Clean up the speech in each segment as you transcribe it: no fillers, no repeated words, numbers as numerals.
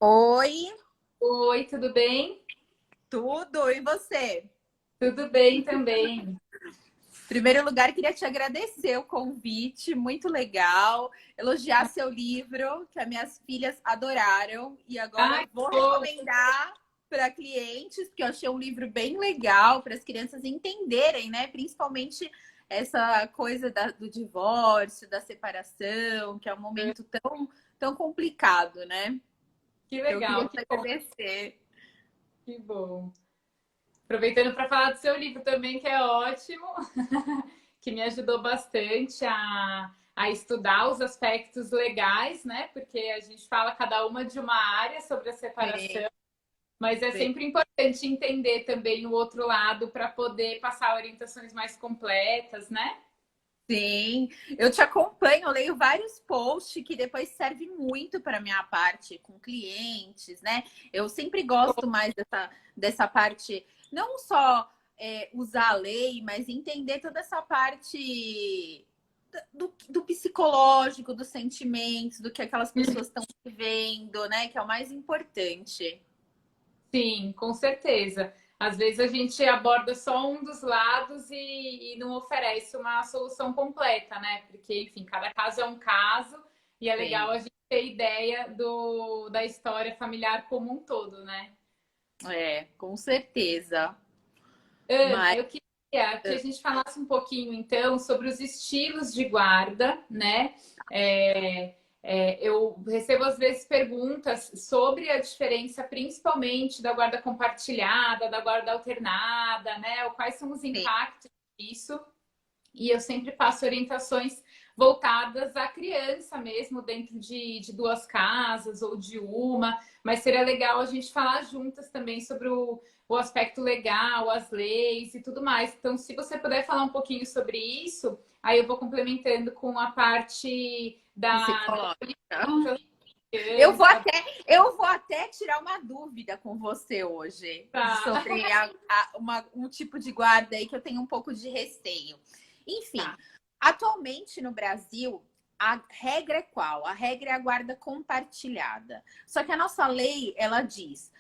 Oi, Oi, tudo bem? tudo, e você? Tudo bem também. Em primeiro lugar, queria te agradecer o convite, muito legal. Elogiar seu livro, que as minhas filhas adoraram. E agora Ai, que vou bom. recomendar para clientes, porque eu achei um livro bem legal para as crianças entenderem, né? Principalmente essa coisa do divórcio, da separação, que é um momento tão complicado, né? Que Então, eu queria legal, te agradecer. que bom. Aproveitando para falar do seu livro também, que é ótimo, que me ajudou bastante a estudar os aspectos legais, né? Porque a gente fala cada uma de uma área sobre a Sim, separação, mas é sim. sempre importante entender também o outro lado para poder passar orientações mais completas, né? Sim, eu te acompanho, eu leio vários posts que depois servem muito para minha parte com clientes, né? Eu sempre gosto mais dessa parte, não só usar a lei, mas entender toda essa parte do psicológico, dos sentimentos, do que aquelas pessoas estão vivendo, né? Que é o mais importante. Sim, com certeza. Às vezes a gente aborda só um dos lados e não oferece uma solução completa, né? Porque, enfim, cada caso é um caso e é legal Sim, a gente ter ideia da história familiar como um todo, né? com certeza. Ana, Mas eu queria que a gente falasse um pouquinho, então, sobre os estilos de guarda, né? Eu recebo, às vezes, perguntas sobre a diferença, principalmente da guarda compartilhada, da guarda alternada, né? Ou quais são os sim, impactos disso. E eu sempre passo orientações voltadas à criança mesmo, dentro de duas casas ou de uma, mas seria legal a gente falar juntas também sobre o aspecto legal, as leis e tudo mais. Então, se você puder falar um pouquinho sobre isso, aí eu vou complementando com a parte da psicológica. criança. Eu vou até tirar uma dúvida com você hoje Tá, sobre um tipo de guarda aí que eu tenho um pouco de receio. Enfim, tá. atualmente no Brasil, a regra é qual? A regra é a guarda compartilhada. Só que a nossa lei, ela diz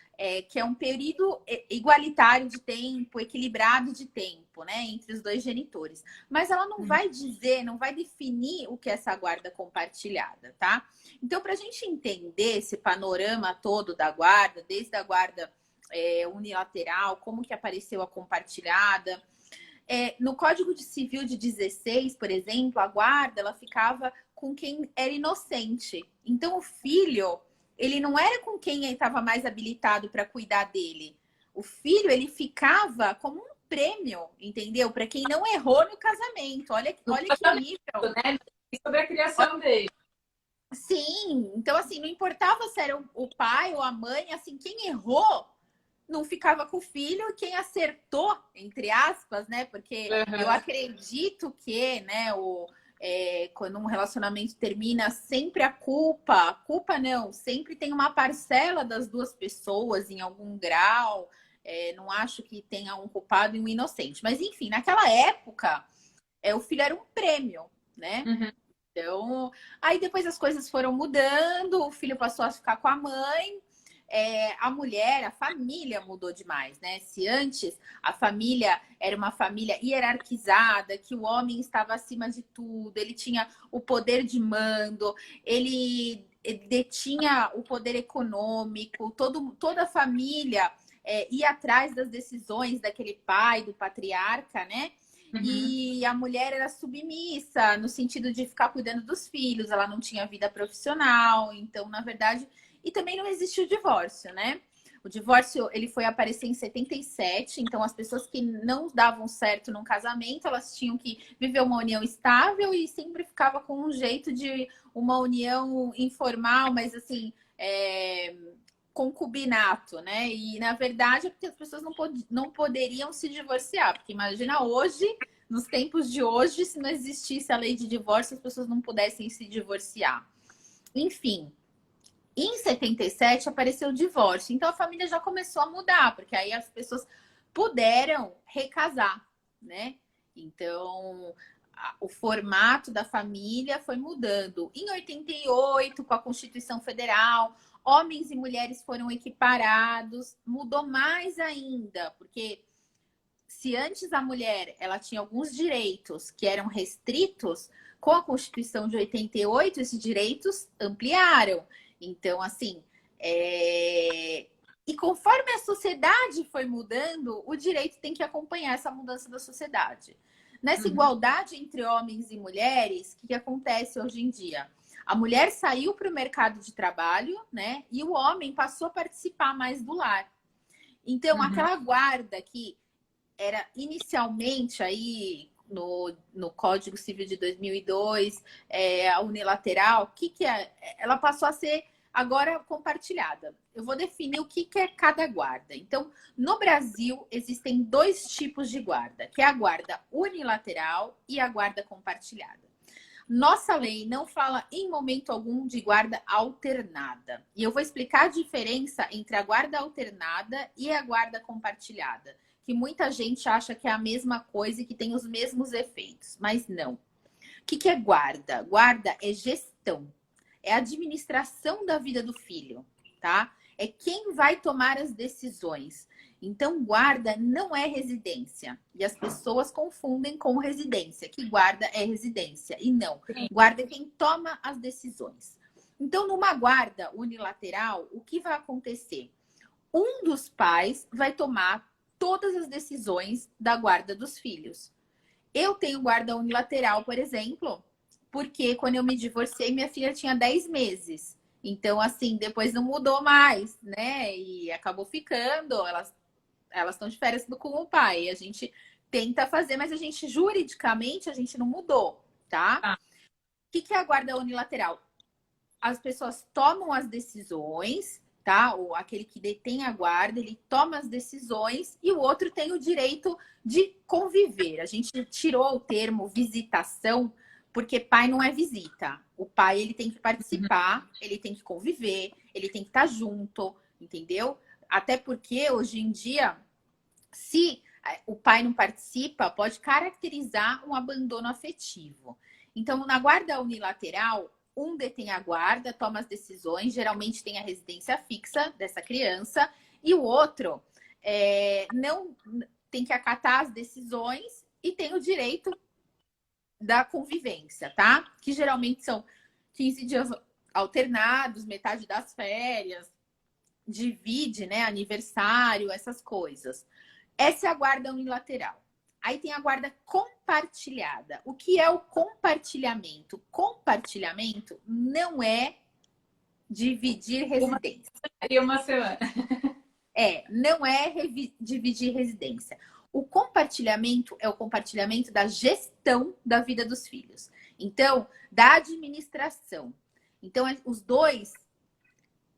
que é um período igualitário de tempo, equilibrado de tempo, né, entre os dois genitores. Mas ela não vai dizer, não vai definir o que é essa guarda compartilhada, tá? Então, para a gente entender esse panorama todo da guarda, desde a guarda unilateral, como que apareceu a compartilhada, no Código de Civil de 16, por exemplo, a guarda ela ficava com quem era inocente. Então, o filho, ele não era com quem estava mais habilitado para cuidar dele. O filho, ele ficava como um prêmio, entendeu? Para quem não errou no casamento. No Olha que tratamento, nível. né? Sobre a criação dele. Sim, então assim, não importava se era o pai ou a mãe, assim, quem errou não ficava com o filho, quem acertou, entre aspas, né? Porque eu Uhum. acredito que, né, quando um relacionamento termina, sempre culpa não, sempre tem uma parcela das duas pessoas em algum grau. Não acho que tenha um culpado e um inocente. Mas, enfim, naquela época, o filho era um prêmio, né? Uhum. Então, aí depois as coisas foram mudando, o filho passou a ficar com a mãe, a mulher, a família mudou demais, né? Se antes a família era uma família hierarquizada, que o homem estava acima de tudo, ele tinha o poder de mando, ele detinha o poder econômico, toda a família ia atrás das decisões daquele pai, do patriarca, né? Uhum. E a mulher era submissa, no sentido de ficar cuidando dos filhos, ela não tinha vida profissional, então, na verdade, e também não existe o divórcio, né? O divórcio, ele foi aparecer em 77, então as pessoas que não davam certo num casamento, elas tinham que viver uma união estável e sempre ficava com um jeito de uma união informal, mas assim, concubinato, né? E na verdade é porque as pessoas não poderiam se divorciar, porque imagina hoje, nos tempos de hoje, se não existisse a lei de divórcio, as pessoas não pudessem se divorciar. Enfim, em 77 apareceu o divórcio, então a família já começou a mudar, porque aí as pessoas puderam recasar, né? Então, o formato da família foi mudando. Em 88, com a Constituição Federal, Homens e mulheres foram equiparados, mudou mais ainda, porque se antes a mulher ela tinha alguns direitos que eram restritos, com a Constituição de 88, esses direitos ampliaram. Então, assim, e conforme a sociedade foi mudando, o direito tem que acompanhar essa mudança da sociedade. Nessa igualdade entre homens e mulheres, o que acontece hoje em dia? A mulher saiu para o mercado de trabalho, né? E o homem passou a participar mais do lar. Então, aquela guarda que era inicialmente aí no Código Civil de 2002, a unilateral, que é? Ela passou a ser agora compartilhada. Eu vou definir o que é cada guarda. Então, no Brasil, existem dois tipos de guarda, que é a guarda unilateral e a guarda compartilhada. Nossa lei não fala em momento algum de guarda alternada. E eu vou explicar a diferença entre a guarda alternada e a guarda compartilhada, que muita gente acha que é a mesma coisa e que tem os mesmos efeitos, mas não. O que é guarda? Guarda é gestão, é a administração da vida do filho, tá? É quem vai tomar as decisões. Então, guarda não é residência. E as pessoas confundem com residência, que guarda é residência. E não, guarda é quem toma as decisões. Então, numa guarda unilateral, o que vai acontecer? Um dos pais vai tomar todas as decisões da guarda dos filhos. Eu tenho guarda unilateral, por exemplo, porque quando eu me divorciei, minha filha tinha 10 meses. Então, assim, depois não mudou mais, né? E acabou ficando, elas estão de férias com o pai. A gente tenta fazer, mas a gente, juridicamente, a gente não mudou, tá? O que é a guarda unilateral? As pessoas tomam as decisões, tá? Ou aquele que detém a guarda, ele toma as decisões e o outro tem o direito de conviver. A gente tirou o termo visitação, porque pai não é visita. O pai, ele tem que participar, ele tem que conviver, ele tem que estar junto, entendeu? Até porque, hoje em dia, se o pai não participa, pode caracterizar um abandono afetivo. Então, na guarda unilateral, um detém a guarda, toma as decisões, geralmente tem a residência fixa dessa criança, e o outro não tem que acatar as decisões e tem o direito da convivência, tá? Que geralmente são 15 dias alternados, metade das férias, divide, né? Aniversário, essas coisas. Essa é a guarda unilateral. Aí tem a guarda compartilhada. O que é o compartilhamento? Compartilhamento não é dividir residência. Uma semana. Não é dividir residência. O compartilhamento é o compartilhamento da gestão da vida dos filhos. Então, da administração. Então, os dois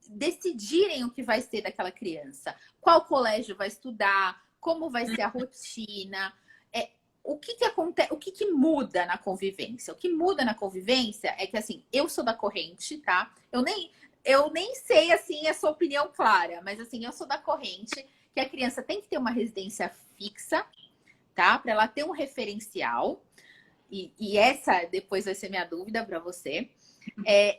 decidirem o que vai ser daquela criança. Qual colégio vai estudar, como vai ser a rotina. O que acontece, o que muda na convivência? O que muda na convivência é que, assim, eu sou da corrente, tá? Eu nem sei, assim, a sua opinião clara, mas, assim, eu sou da corrente que a criança tem que ter uma residência fixa, tá? Para ela ter um referencial. E essa, depois vai ser minha dúvida para você.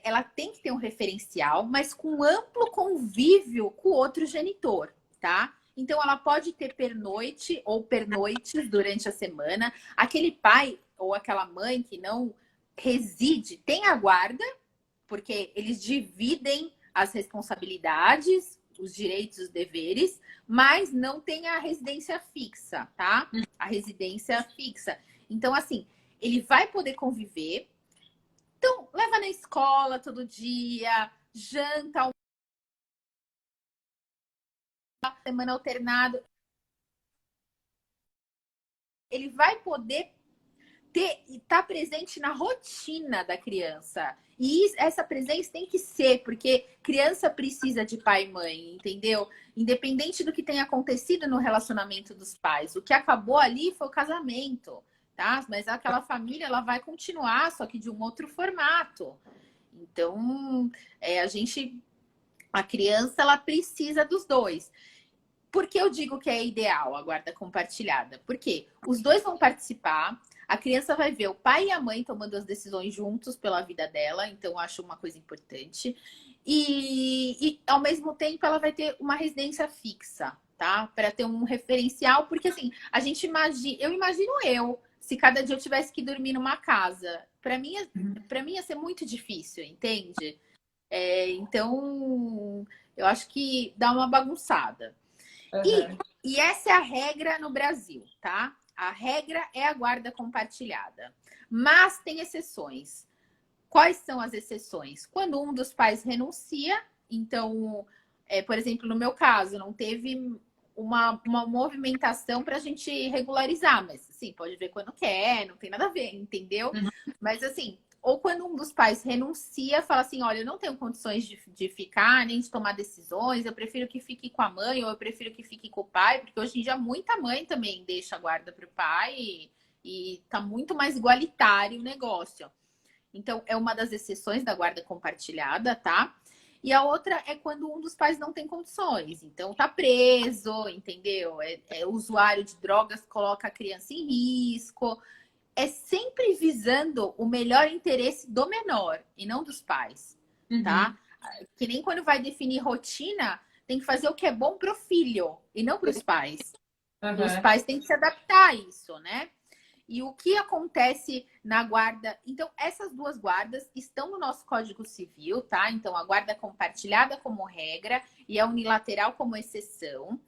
Ela tem que ter um referencial, mas com amplo convívio com o outro genitor, tá? Então, ela pode ter pernoite ou pernoites durante a semana. Aquele pai ou aquela mãe que não reside tem a guarda, porque eles dividem as responsabilidades, os direitos e os deveres, mas não tem a residência fixa, tá? A residência fixa. Então, assim, ele vai poder conviver. Então, leva na escola todo dia, janta, semana alternado. Ele vai poder estar presente na rotina da criança. E essa presença tem que ser, porque criança precisa de pai e mãe, entendeu? Independente do que tenha acontecido no relacionamento dos pais. O que acabou ali foi o casamento, tá? Mas aquela família, ela vai continuar, só que de um outro formato. Então, a criança, ela precisa dos dois. Por que eu digo que é ideal a guarda compartilhada? Porque os dois vão participar, A criança vai ver o pai e a mãe tomando as decisões juntos pela vida dela, então eu acho uma coisa importante. E ao mesmo tempo ela vai ter uma residência fixa, tá? Para ter um referencial, porque assim, a gente imagina, eu imagino se cada dia eu tivesse que dormir numa casa. Para mim ia ser muito difícil, entende? Então, eu acho que dá uma bagunçada. Uhum. E essa é a regra no Brasil, tá? A regra é a guarda compartilhada. Mas tem exceções. Quais são as exceções? Quando um dos pais renuncia, então, por exemplo, no meu caso, não teve uma movimentação para a gente regularizar, mas sim, pode ver quando quer, não tem nada a ver, entendeu? Uhum. Mas assim, ou quando um dos pais renuncia, fala assim: olha, eu não tenho condições de ficar, nem de tomar decisões, eu prefiro que fique com a mãe, ou eu prefiro que fique com o pai, porque hoje em dia muita mãe também deixa a guarda para o pai e tá muito mais igualitário o negócio. Então, é uma das exceções da guarda compartilhada, tá? E a outra é quando um dos pais não tem condições. Então, tá preso, entendeu? É usuário de drogas, coloca a criança em risco. É sempre visando o melhor interesse do menor e não dos pais, tá? Que nem quando vai definir rotina, tem que fazer o que é bom pro filho e não para os pais. Uhum. Os pais têm que se adaptar a isso, né? E o que acontece na guarda? Então, essas duas guardas estão no nosso Código Civil, tá? Então, a guarda compartilhada como regra e a unilateral como exceção.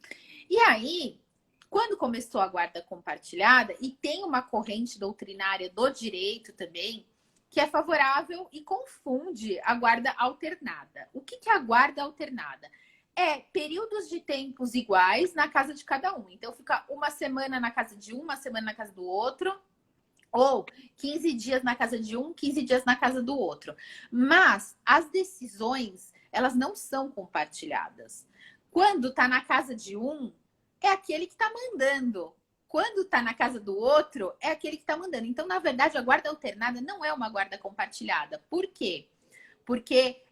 E aí, quando começou a guarda compartilhada, e tem uma corrente doutrinária do direito também, que é favorável e confunde a guarda alternada. O que é a guarda alternada? Períodos de tempos iguais na casa de cada um. Então, fica uma semana na casa de um, uma semana na casa do outro, ou 15 dias na casa de um, 15 dias na casa do outro. Mas as decisões, elas não são compartilhadas. Quando tá na casa de um, é aquele que tá mandando. Quando tá na casa do outro, é aquele que tá mandando. Então, na verdade, a guarda alternada não é uma guarda compartilhada. Por quê? Porque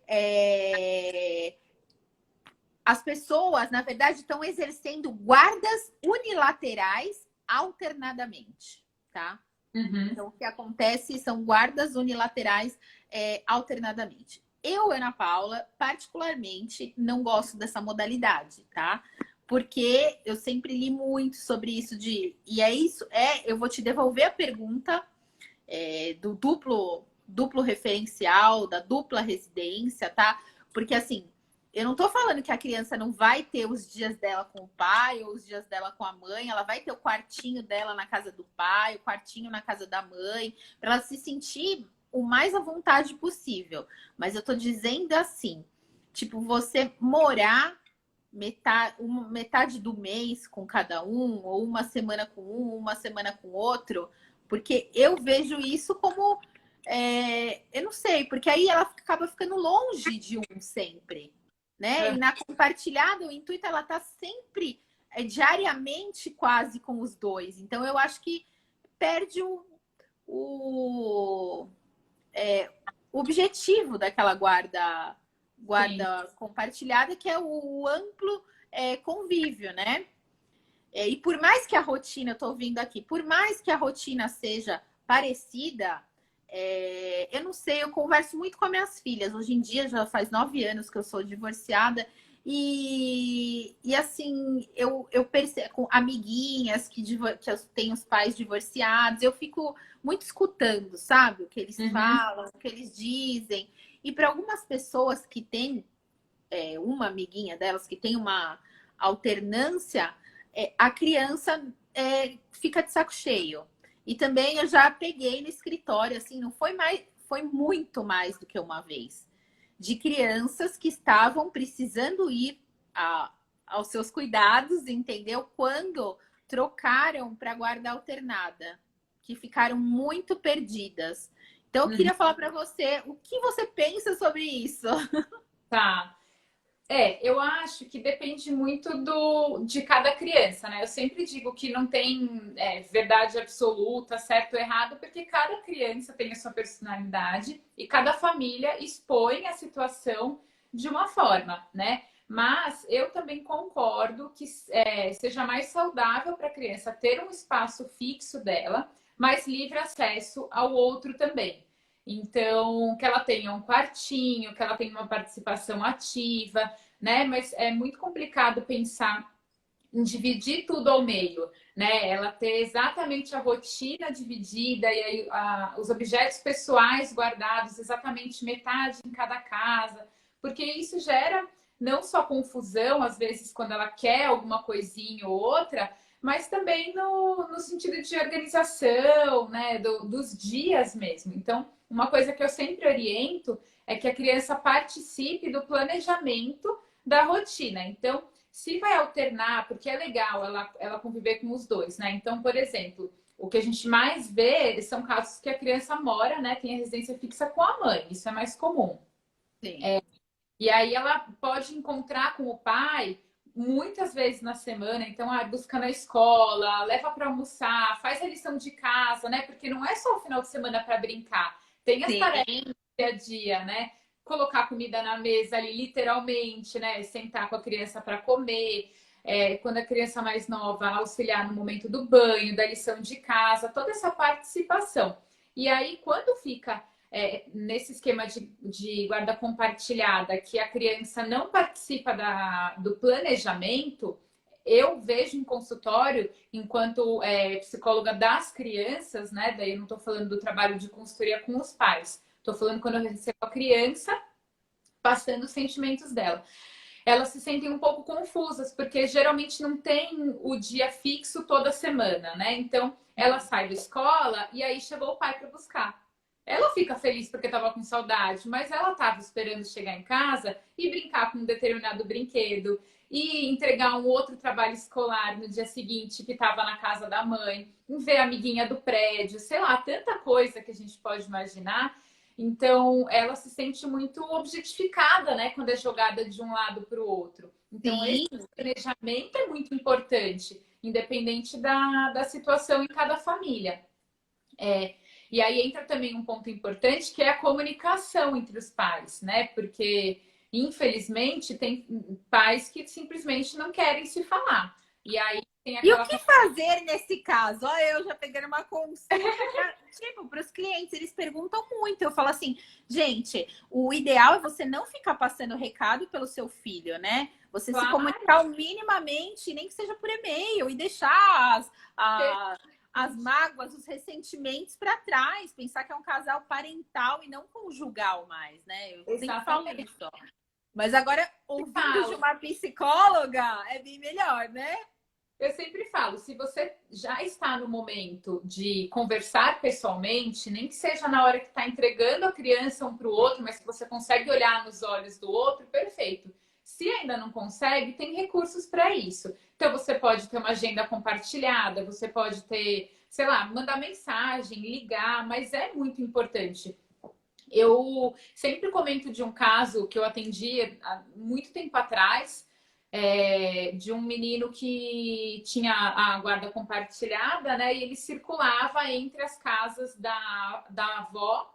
as pessoas, na verdade, estão exercendo guardas unilaterais alternadamente, tá? Então, o que acontece são guardas unilaterais alternadamente. Eu, Ana Paula, particularmente, não gosto dessa modalidade, tá? Porque eu sempre li muito sobre isso E é isso, eu vou te devolver a pergunta do duplo referencial, da dupla residência, tá? Porque, assim, eu não tô falando que a criança não vai ter os dias dela com o pai ou os dias dela com a mãe. Ela vai ter o quartinho dela na casa do pai, o quartinho na casa da mãe, para ela se sentir o mais à vontade possível. Mas eu tô dizendo assim, tipo, você morar metade do mês com cada um, ou uma semana com um, uma semana com outro, porque eu vejo isso como... eu não sei, porque aí ela acaba ficando longe de um sempre. Né? E na compartilhada, o intuito ela tá sempre diariamente quase com os dois. Então eu acho que perde o objetivo daquela guarda compartilhada, que é o amplo convívio, né? E por mais que a rotina, eu tô ouvindo aqui, por mais que a rotina seja parecida, eu não sei, eu converso muito com as minhas filhas. Hoje em dia já faz 9 anos que eu sou divorciada. E assim, eu percebo com amiguinhas que têm os pais divorciados, eu fico muito escutando, sabe? O que eles falam, o que eles dizem. E para algumas pessoas que têm uma amiguinha delas que tem uma alternância, a criança fica de saco cheio. E também eu já peguei no escritório, assim, não foi mais, foi muito mais do que uma vez, de crianças que estavam precisando ir aos seus cuidados, entendeu? Quando trocaram para guarda alternada, que ficaram muito perdidas. Então, eu queria falar para você, o que você pensa sobre isso? Tá. Eu acho que depende muito de cada criança, né? Eu sempre digo que não tem verdade absoluta, certo ou errado, porque cada criança tem a sua personalidade e cada família expõe a situação de uma forma, né? Mas eu também concordo que seja mais saudável para a criança ter um espaço fixo dela, mas livre acesso ao outro também. Então, que ela tenha um quartinho, que ela tenha uma participação ativa, né? Mas é muito complicado pensar em dividir tudo ao meio, né? Ela ter exatamente a rotina dividida e aí os objetos pessoais guardados exatamente metade em cada casa, porque isso gera não só confusão, às vezes, quando ela quer alguma coisinha ou outra, mas também no sentido de organização, né? Dos dias mesmo. Então, uma coisa que eu sempre oriento é que a criança participe do planejamento da rotina. Então, se vai alternar, porque é legal ela conviver com os dois, né? Então, por exemplo, o que a gente mais vê são casos que a criança mora, né? Tem a residência fixa com a mãe, isso é mais comum. Sim. E aí ela pode encontrar com o pai muitas vezes na semana, então busca na escola, leva para almoçar, faz a lição de casa, né? Porque não é só o final de semana para brincar, tem as tarefas do dia a dia, né? Colocar comida na mesa ali, literalmente, né? Sentar com a criança para comer. Quando a criança mais nova, auxiliar no momento do banho, da lição de casa, toda essa participação. E aí, quando fica nesse esquema de guarda compartilhada, que a criança não participa do planejamento, eu vejo em consultório, enquanto psicóloga das crianças, né? Daí eu não estou falando do trabalho de consultoria com os pais, estou falando quando eu recebo a criança passando os sentimentos dela. Elas se sentem um pouco confusas, porque geralmente não tem o dia fixo toda semana, né? Então, ela sai da escola e aí chegou o pai para buscar. Ela fica feliz porque estava com saudade, mas ela estava esperando chegar em casa e brincar com um determinado brinquedo e entregar um outro trabalho escolar no dia seguinte que estava na casa da mãe, ver a amiguinha do prédio, sei lá, tanta coisa que a gente pode imaginar. Então, ela se sente muito objetificada, né, quando é jogada de um lado para o outro. Então, esse planejamento é muito importante, independente da situação em cada família. E aí entra também um ponto importante, que é a comunicação entre os pais, né? Porque, infelizmente, tem pais que simplesmente não querem se falar. E aí tem aquela... E o que fazer nesse caso? Olha, eu já peguei uma consulta, tipo, para os clientes, eles perguntam muito. Eu falo assim, gente, o ideal é você não ficar passando recado pelo seu filho, né? Você se comunicar minimamente, nem que seja por e-mail, e deixar as mágoas, os ressentimentos para trás. Pensar que é um casal parental e não conjugal mais, né? Eu sempre falo isso. Mas agora, ouvindo de uma psicóloga, é bem melhor, né? Eu sempre falo, se você já está no momento de conversar pessoalmente, nem que seja na hora que está entregando a criança um para o outro, mas que você consegue olhar nos olhos do outro, perfeito. Se ainda não consegue, tem recursos para isso. Então, você pode ter uma agenda compartilhada, você pode ter, sei lá, mandar mensagem, ligar, mas é muito importante. Eu sempre comento de um caso que eu atendi há muito tempo atrás, de um menino que tinha a guarda compartilhada, né? E ele circulava entre as casas da avó,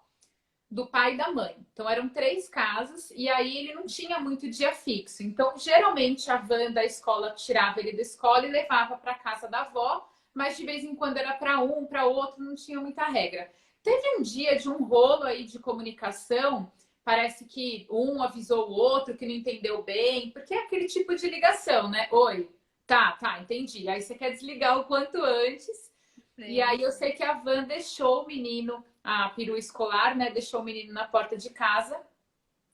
do pai e da mãe. Então eram 3 casas e aí ele não tinha muito dia fixo. Então geralmente a van da escola tirava ele da escola e levava para casa da avó, mas de vez em quando era para um, para outro, não tinha muita regra. Teve um dia de um rolo aí de comunicação, parece que um avisou o outro que não entendeu bem, porque é aquele tipo de ligação, né? Oi, tá, entendi. Aí você quer desligar o quanto antes. Sim. E aí eu sei que a van deixou o menino, a perua escolar, né? Deixou o menino na porta de casa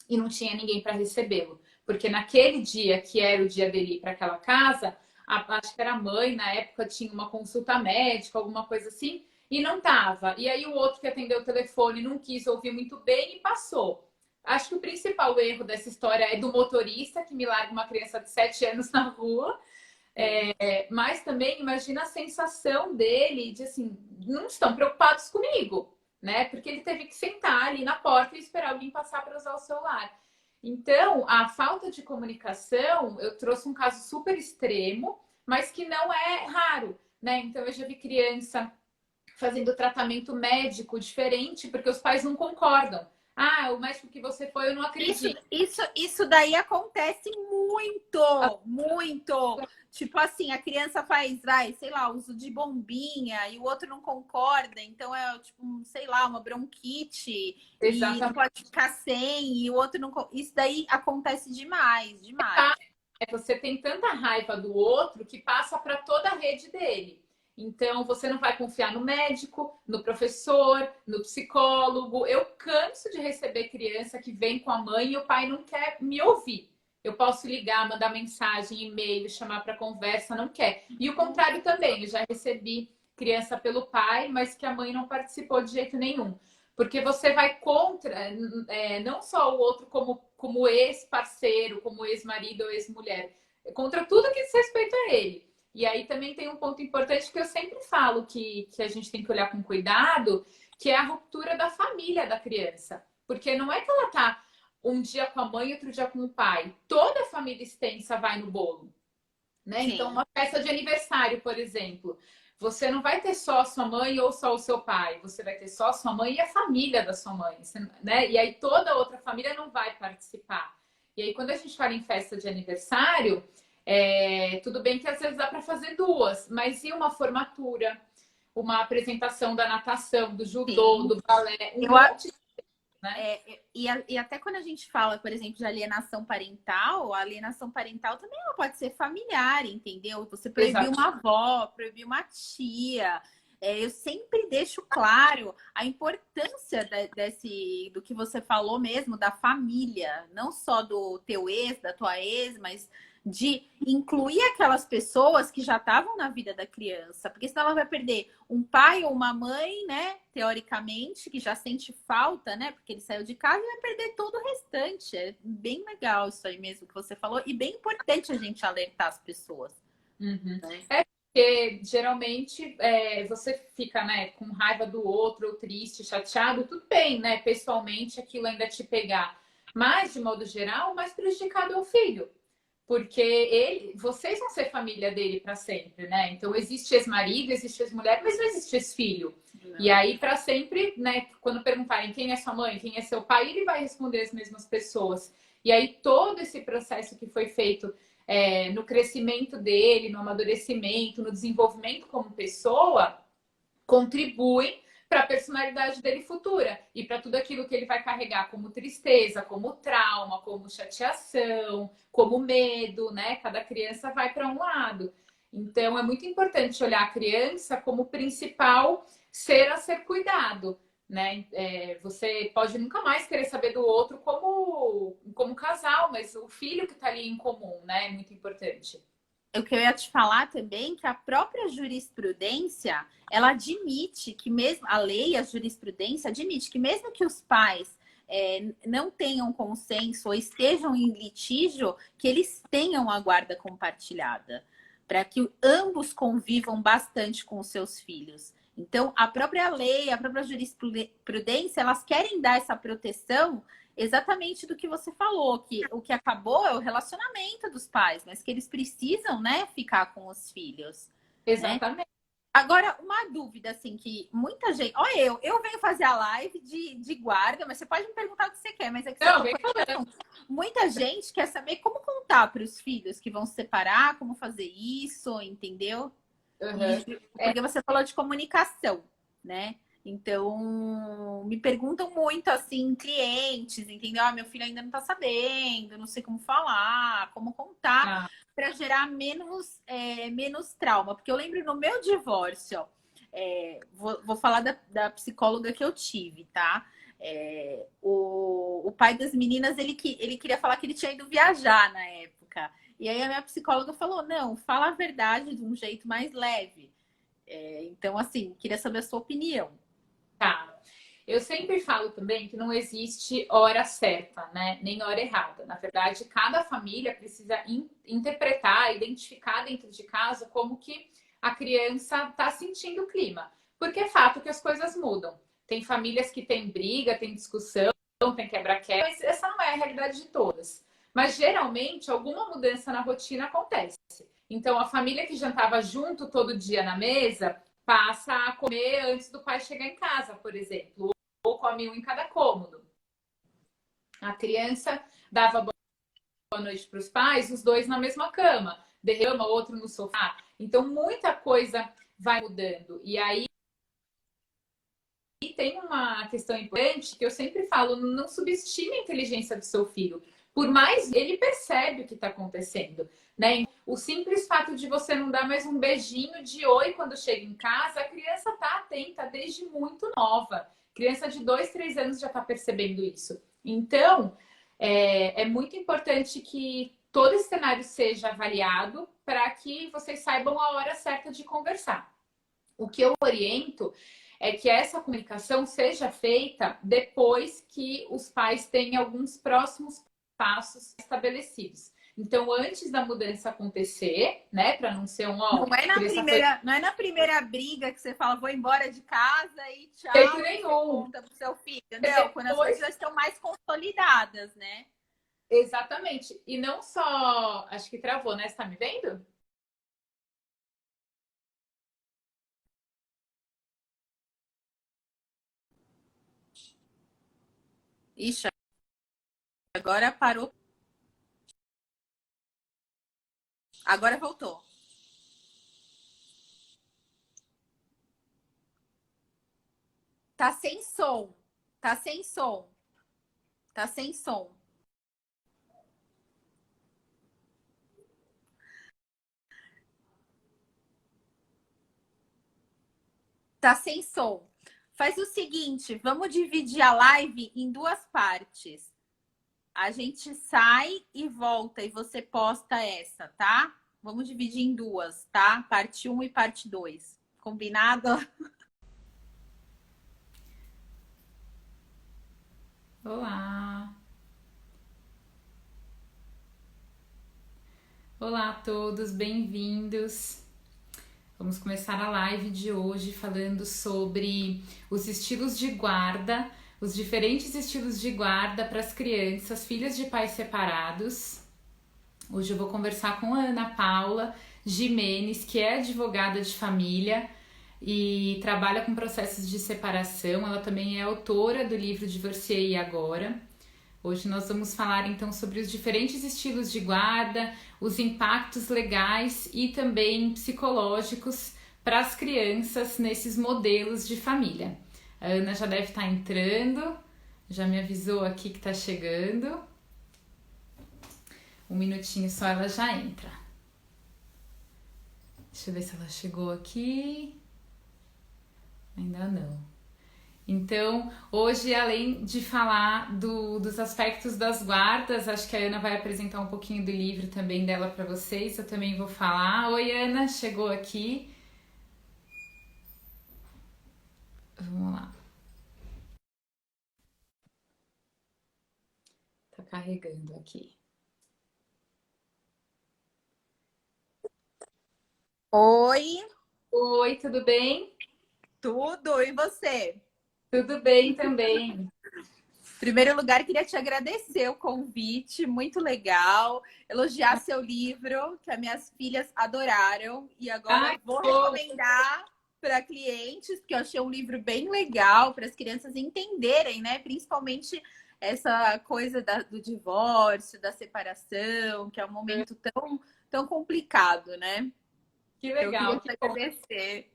e não tinha ninguém para recebê-lo. Porque naquele dia, que era o dia dele ir para aquela casa, acho que era a mãe, na época, tinha uma consulta médica, alguma coisa assim, e não tava. E aí o outro que atendeu o telefone não quis ouvir muito bem e passou. Acho que o principal erro dessa história é do motorista que me larga uma criança de 7 anos na rua. Mas também imagina a sensação dele de assim, não estão preocupados comigo, né? Porque ele teve que sentar ali na porta e esperar alguém passar para usar o celular. Então, a falta de comunicação, eu trouxe um caso super extremo, mas que não é raro, né? Então, eu já vi criança fazendo tratamento médico diferente porque os pais não concordam. Ah, o médico que você foi, eu não acredito. Isso daí acontece muito, muito. Tipo assim, a criança faz, vai, sei lá, uso de bombinha e o outro não concorda, então é tipo, sei lá, uma bronquite e não Exatamente. pode ficar sem e o outro não. Isso daí acontece demais, demais. Você tem tanta raiva do outro que passa para toda a rede dele. Então, você não vai confiar no médico, no professor, no psicólogo. Eu canso de receber criança que vem com a mãe e o pai não quer me ouvir. Eu posso ligar, mandar mensagem, e-mail, chamar para conversa, não quer. E o contrário também, eu já recebi criança pelo pai, mas que a mãe não participou de jeito nenhum. Porque você vai contra, não só o outro como ex-parceiro, como ex-marido ou ex-mulher, contra tudo que diz respeito a ele. E aí também tem um ponto importante que eu sempre falo que a gente tem que olhar com cuidado, que é a ruptura da família da criança. Porque não é que ela tá um dia com a mãe, outro dia com o pai. Toda a família extensa vai no bolo. Né? Então, Sim. uma festa de aniversário, por exemplo, você não vai ter só a sua mãe ou só o seu pai, você vai ter só a sua mãe e a família da sua mãe, né? E aí toda a outra família não vai participar. E aí, quando a gente fala em festa de aniversário, tudo bem que às vezes dá para fazer duas, mas e uma formatura, uma apresentação da natação, do judô, Sim. do balé, um Eu, monte, né? e até quando a gente fala, por exemplo, de alienação parental, a alienação parental também ela pode ser familiar, entendeu? Você proibiu Exato. uma avó, proibiu uma tia. Eu sempre deixo claro a importância do que você falou mesmo, da família, não só do teu ex, da tua ex, mas de incluir aquelas pessoas que já estavam na vida da criança, porque senão ela vai perder um pai ou uma mãe, né, teoricamente, que já sente falta, né, porque ele saiu de casa e vai perder todo o restante. É bem legal isso aí mesmo que você falou e bem importante a gente alertar as pessoas. Uhum. Né? Porque geralmente você fica, né, com raiva do outro, ou triste, chateado, tudo bem, né? Pessoalmente aquilo ainda te pegar. Mas, de modo geral, o mais prejudicado é o filho. Porque vocês vão ser família dele para sempre, né? Então existe ex-marido, existe ex-mulher, mas não existe ex-filho. E Não. aí, para sempre, né? Quando perguntarem quem é sua mãe, quem é seu pai, ele vai responder as mesmas pessoas. E aí, todo esse processo que foi feito no crescimento dele, no amadurecimento, no desenvolvimento como pessoa, contribui para a personalidade dele futura e para tudo aquilo que ele vai carregar como tristeza, como trauma, como chateação, como medo, né? Cada criança vai para um lado. Então é muito importante olhar a criança como principal ser a ser cuidado, né? Você pode nunca mais querer saber do outro como casal, mas o filho que está ali em comum, né? É muito importante. O que eu ia te falar também que a própria jurisprudência, ela admite que mesmo a lei, a jurisprudência admite que mesmo que os pais não tenham consenso ou estejam em litígio, que eles tenham a guarda compartilhada, para que ambos convivam bastante com os seus filhos. Então, a própria lei, a própria jurisprudência, elas querem dar essa proteção exatamente do que você falou, que o que acabou é o relacionamento dos pais, mas que eles precisam, né, ficar com os filhos, né? Exatamente. Agora, uma dúvida, assim, que muita gente... Olha, eu venho fazer a live de guarda, mas você pode me perguntar o que você quer, mas é que você Não, vem tocou em falando. assunto. Muita gente quer saber como contar para os filhos que vão se separar, como fazer isso, entendeu? Uhum. Porque você falou de comunicação, né? Então, me perguntam muito, assim, clientes, entendeu? Ah, meu filho ainda não tá sabendo, não sei como falar, como contar, Ah, para gerar menos trauma. Porque eu lembro no meu divórcio, vou falar da psicóloga que eu tive, tá? O pai das meninas, ele queria falar que ele tinha ido viajar na época. E aí a minha psicóloga falou, não, fala a verdade de um jeito mais leve. Então, assim, queria saber a sua opinião. tá. Eu sempre falo também que não existe hora certa, né? Nem hora errada. Na verdade, cada família precisa interpretar, identificar dentro de casa como que a criança está sentindo o clima. Porque é fato que as coisas mudam. Tem famílias que têm briga, tem discussão, tem quebra-quebra, mas essa não é a realidade de todas. Mas geralmente alguma mudança na rotina acontece. Então a família que jantava junto todo dia na mesa passa a comer antes do pai chegar em casa, por exemplo, ou come um em cada cômodo. A criança dava boa noite para os pais, os dois na mesma cama. derrama, outro no sofá. Então, muita coisa vai mudando. E aí tem uma questão importante que eu sempre falo, não subestime a inteligência do seu filho. Por mais ele percebe o que está acontecendo, né? O simples fato de você não dar mais um beijinho de oi quando chega em casa, a criança está atenta desde muito nova. Criança de 2, 3 anos já está percebendo isso. Então, é muito importante que todo esse cenário seja avaliado para que vocês saibam a hora certa de conversar. O que eu oriento é que essa comunicação seja feita depois que os pais têm alguns próximos passos estabelecidos. Então, antes da mudança acontecer, né, para não ser um ó, não é na primeira briga que você fala, vou embora de casa e tchau, jeito e nenhum. conta pro seu filho. Não, quando as coisas já estão mais consolidadas, né? Exatamente. E não só, acho que travou, né? Você tá me vendo? Ixi, agora parou. Agora voltou. Tá sem som. Tá sem som. Tá sem som. Tá sem som. Faz o seguinte, vamos dividir a live em duas partes. A gente sai e volta e você posta essa, tá? Vamos dividir em duas, tá? Parte 1 e parte 2. Combinado? Olá! Olá a todos, bem-vindos! Vamos começar a live de hoje falando sobre os estilos de guarda, os diferentes estilos de guarda para as crianças, filhas de pais separados. Hoje eu vou conversar com a Ana Paula Gimenez, que é advogada de família e trabalha com processos de separação. Ela também é autora do livro Divorciei Agora. Hoje nós vamos falar então sobre os diferentes estilos de guarda, os impactos legais e também psicológicos para as crianças nesses modelos de família. A Ana já deve estar entrando, já me avisou aqui que está chegando. Um minutinho só ela já entra. Deixa eu ver se ela chegou aqui. Ainda não. Então, hoje, além de falar dos aspectos das guardas, acho que a Ana vai apresentar um pouquinho do livro também dela para vocês. Eu também vou falar. Oi, Ana, chegou aqui. Vamos lá. Tá carregando aqui. Oi. Oi, tudo bem? Tudo, e você? Tudo bem também. Em primeiro lugar, queria te agradecer o convite, muito legal. Elogiar seu livro, que as minhas filhas adoraram. E agora vou recomendar para clientes, porque eu achei um livro bem legal para as crianças entenderem, né? Principalmente essa coisa do divórcio, da separação, que é um momento tão complicado, né? Que legal. Eu queria te agradecer.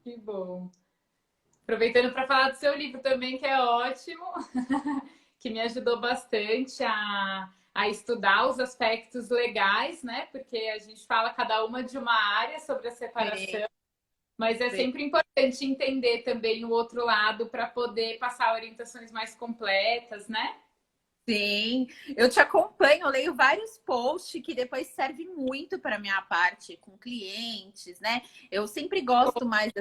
Que bom. Aproveitando para falar do seu livro também, que é ótimo, que me ajudou bastante a estudar os aspectos legais, né? Porque a gente fala cada uma de uma área sobre a separação, mas é sempre importante entender também o outro lado para poder passar orientações mais completas, né? Sim, eu te acompanho, eu leio vários posts que depois servem muito para minha parte com clientes, né? Eu sempre gosto mais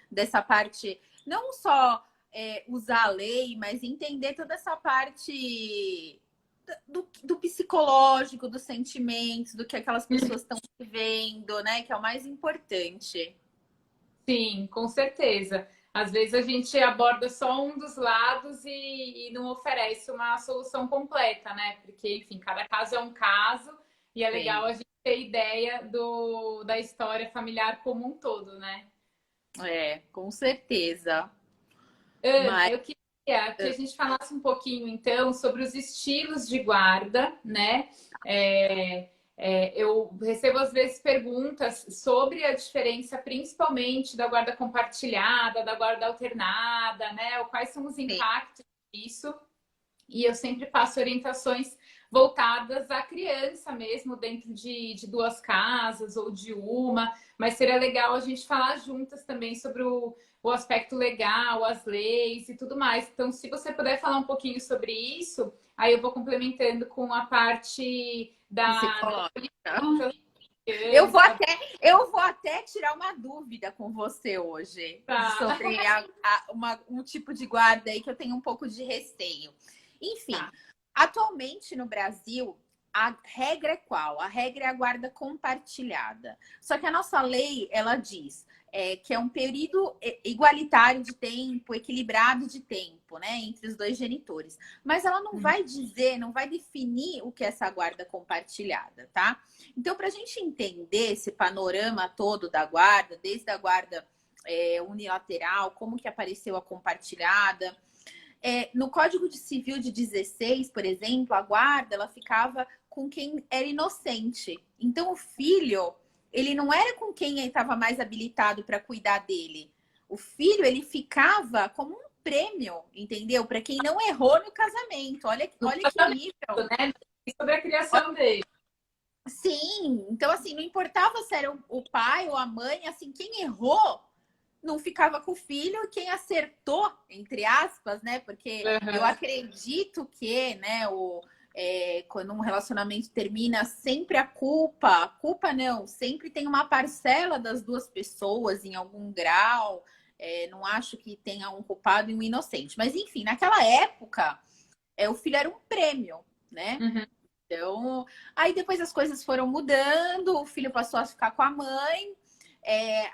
dessa parte, não só usar a lei, mas entender toda essa parte do psicológico, dos sentimentos, do que aquelas pessoas estão vivendo, né? Que é o mais importante. Sim, com certeza. Às vezes a gente aborda só um dos lados e não oferece uma solução completa, né? Porque, enfim, cada caso é um caso e é legal a gente ter ideia da história familiar como um todo, né? É, com certeza. Ana, eu queria que a gente falasse um pouquinho, então, sobre os estilos de guarda, né? Eu recebo às vezes perguntas sobre a diferença, principalmente da guarda compartilhada, da guarda alternada, né? Ou quais são os Sim. impactos disso. E eu sempre passo orientações voltadas à criança mesmo, dentro de duas casas ou de uma. Mas seria legal a gente falar juntas também sobre o aspecto legal, as leis e tudo mais. Então, se você puder falar um pouquinho sobre isso, aí eu vou complementando com a parte da Psicológica. criança. Eu vou até tirar uma dúvida com você hoje Tá, sobre um tipo de guarda aí que eu tenho um pouco de receio. Enfim, tá. atualmente no Brasil, a regra é qual? A regra é a guarda compartilhada. Só que a nossa lei, ela diz que é um período igualitário de tempo, equilibrado de tempo, né, entre os dois genitores. Mas ela não vai dizer, não vai definir o que é essa guarda compartilhada, tá? Então, para a gente entender esse panorama todo da guarda, desde a guarda unilateral, como que apareceu a compartilhada, no Código de Civil de 16, por exemplo, a guarda ela ficava com quem era inocente. Então, o filho, ele não era com quem estava mais habilitado para cuidar dele. O filho, ele ficava como um prêmio, entendeu? Para quem não errou no casamento. Olha que nível. Né? Sobre a criação dele. Sim, então assim, não importava se era o pai ou a mãe, assim, quem errou não ficava com o filho, e quem acertou, entre aspas, né? Porque eu Uhum. acredito que, né, quando um relacionamento termina, sempre culpa não, sempre tem uma parcela das duas pessoas em algum grau. Não acho que tenha um culpado e um inocente. Mas, enfim, naquela época, o filho era um prêmio, né? Uhum. Então, aí depois as coisas foram mudando, o filho passou a ficar com a mãe,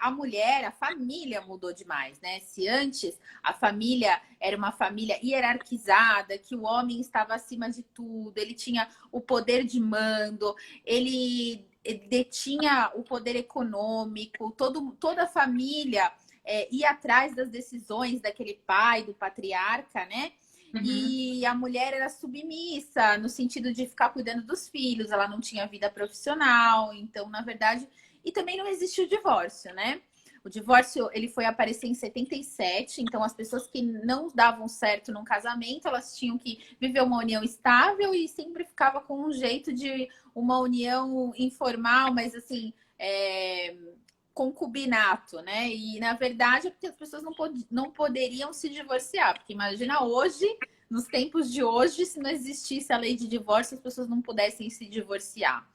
a mulher, a família mudou demais, né? Se antes a família era uma família hierarquizada, que o homem estava acima de tudo, ele tinha o poder de mando, ele detinha o poder econômico, toda a família ia atrás das decisões daquele pai, do patriarca, né? Uhum. E a mulher era submissa, no sentido de ficar cuidando dos filhos, ela não tinha vida profissional, então, na verdade. E também não existe o divórcio, né? O divórcio, ele foi aparecer em 77, então as pessoas que não davam certo num casamento, elas tinham que viver uma união estável e sempre ficava com um jeito de uma união informal, mas assim, concubinato, né? E na verdade é porque as pessoas não poderiam se divorciar, porque imagina hoje, nos tempos de hoje, se não existisse a lei de divórcio, as pessoas não pudessem se divorciar.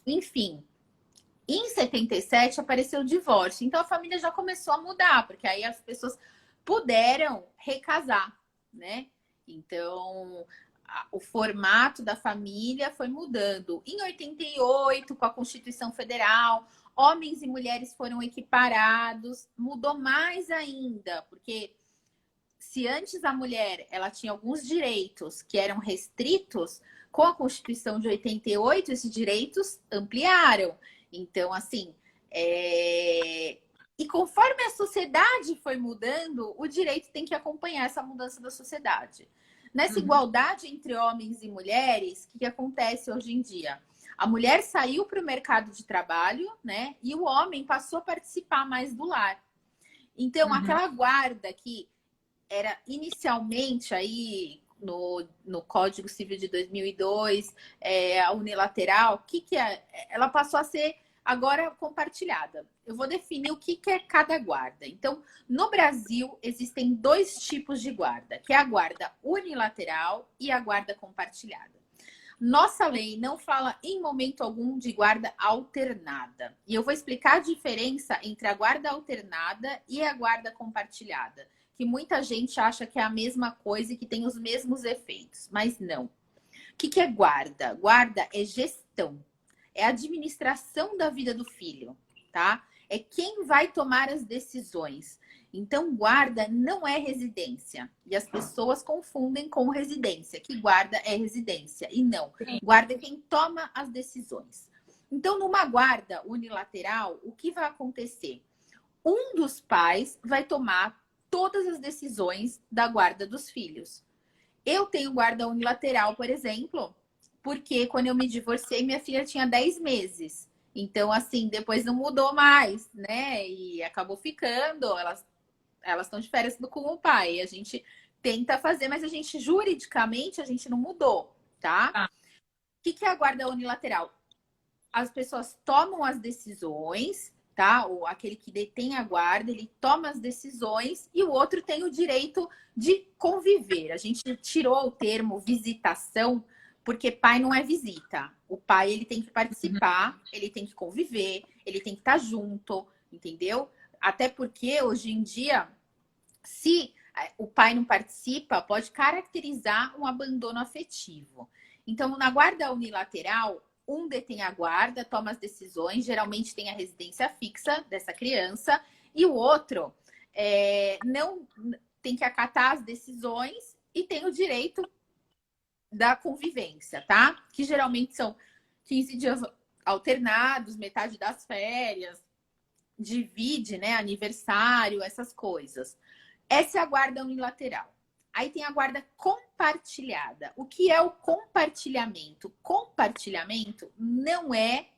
Enfim, em 77 apareceu o divórcio, então a família já começou a mudar, porque aí as pessoas puderam recasar, né? Então, o formato da família foi mudando. Em 88, com a Constituição Federal, homens e mulheres foram equiparados, mudou mais ainda, porque se antes a mulher ela tinha alguns direitos que eram restritos, com a Constituição de 88, esses direitos ampliaram. Então, assim, e conforme a sociedade foi mudando, o direito tem que acompanhar essa mudança da sociedade. Nessa Uhum. igualdade entre homens e mulheres, o que acontece hoje em dia? A mulher saiu para o mercado de trabalho, né? E o homem passou a participar mais do lar. Então, Uhum. aquela guarda que era inicialmente aí no Código Civil de 2002, a unilateral, que é? Ela passou a ser agora compartilhada. Eu vou definir o que é cada guarda. Então, no Brasil, existem dois tipos de guarda, que é a guarda unilateral e a guarda compartilhada. Nossa lei não fala em momento algum de guarda alternada. E eu vou explicar a diferença entre a guarda alternada e a guarda compartilhada, que muita gente acha que é a mesma coisa e que tem os mesmos efeitos, mas não. O que é guarda? Guarda é gestão, é administração da vida do filho, tá? É quem vai tomar as decisões. Então, guarda não é residência. E as pessoas confundem com residência, que guarda é residência. E não. Sim. Guarda é quem toma as decisões. Então, numa guarda unilateral, o que vai acontecer? Um dos pais vai tomar todas as decisões da guarda dos filhos. Eu tenho guarda unilateral, por exemplo, porque quando eu me divorciei, minha filha tinha 10 meses. Então, assim, depois não mudou mais, né? E acabou ficando, elas estão de férias com o pai. A gente tenta fazer, mas a gente, juridicamente, a gente não mudou, tá? Tá. O que é a guarda unilateral? As pessoas tomam as decisões, tá? Ou aquele que detém a guarda, ele toma as decisões e o outro tem o direito de conviver. A gente tirou o termo visitação porque pai não é visita. O pai, ele tem que participar, ele tem que conviver, ele tem que estar junto, entendeu? Até porque hoje em dia, se o pai não participa, pode caracterizar um abandono afetivo. Então, na guarda unilateral, um detém a guarda, toma as decisões, geralmente tem a residência fixa dessa criança, e o outro não tem que acatar as decisões e tem o direito da convivência, tá? Que geralmente são 15 dias alternados, metade das férias, divide, né, aniversário, essas coisas. Essa é a guarda unilateral. Aí tem a guarda compartilhada. O que é o compartilhamento? Compartilhamento não é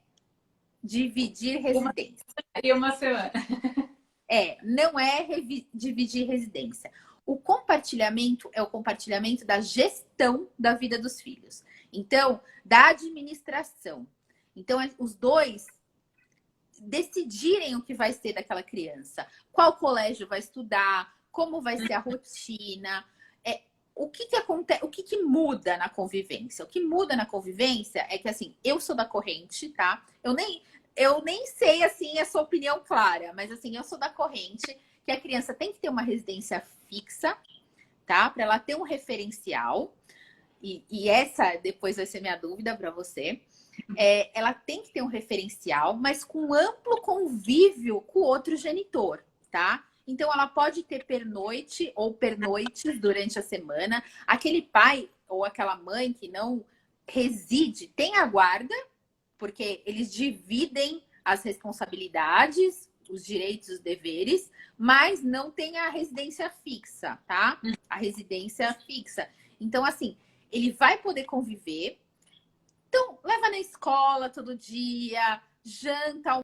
dividir residência. E uma semana. Não é dividir residência. O compartilhamento é o compartilhamento da gestão da vida dos filhos. Então, da administração. Então, os dois decidirem o que vai ser daquela criança. Qual colégio vai estudar, como vai ser a rotina. O que acontece, o que muda na convivência? O que muda na convivência é que, assim, eu sou da corrente, tá? Eu nem sei, assim, a sua opinião clara, mas, assim, eu sou da corrente que a criança tem que ter uma residência fixa, tá? Para ela ter um referencial. E essa, depois vai ser minha dúvida para você. Ela tem que ter um referencial, mas com amplo convívio com o outro genitor, tá? Então, ela pode ter pernoite ou pernoites durante a semana. Aquele pai ou aquela mãe que não reside tem a guarda, porque eles dividem as responsabilidades, os direitos e os deveres, mas não tem a residência fixa, tá? A residência fixa. Então, assim, ele vai poder conviver. Então, leva na escola todo dia, janta,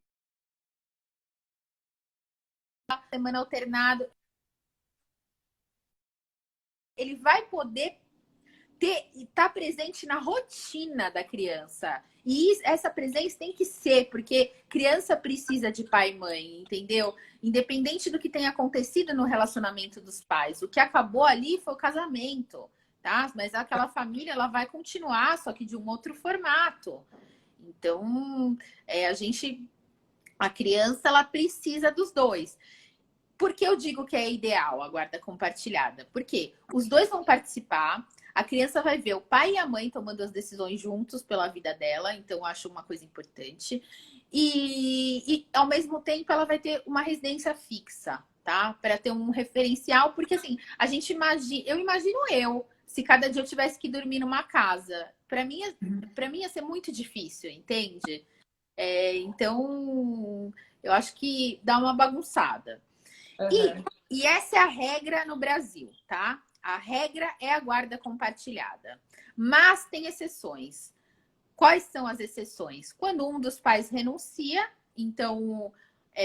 uma semana alternado. Ele vai poder estar presente na rotina da criança. E essa presença tem que ser, porque criança precisa de pai e mãe, entendeu? Independente do que tenha acontecido no relacionamento dos pais. O que acabou ali foi o casamento, tá? Mas aquela família, ela vai continuar, só que de um outro formato. Então, a criança, ela precisa dos dois. Por que eu digo que é ideal a guarda compartilhada? Porque os dois vão participar, a criança vai ver o pai e a mãe tomando as decisões juntos pela vida dela, então eu acho uma coisa importante. E ao mesmo tempo ela vai ter uma residência fixa, tá? Para ter um referencial, porque assim, eu imagino se cada dia eu tivesse que dormir numa casa. Para mim ia ser muito difícil, entende? Então, eu acho que dá uma bagunçada. Uhum. E essa é a regra no Brasil, tá? A regra é a guarda compartilhada. Mas tem exceções. Quais são as exceções? Quando um dos pais renuncia, então,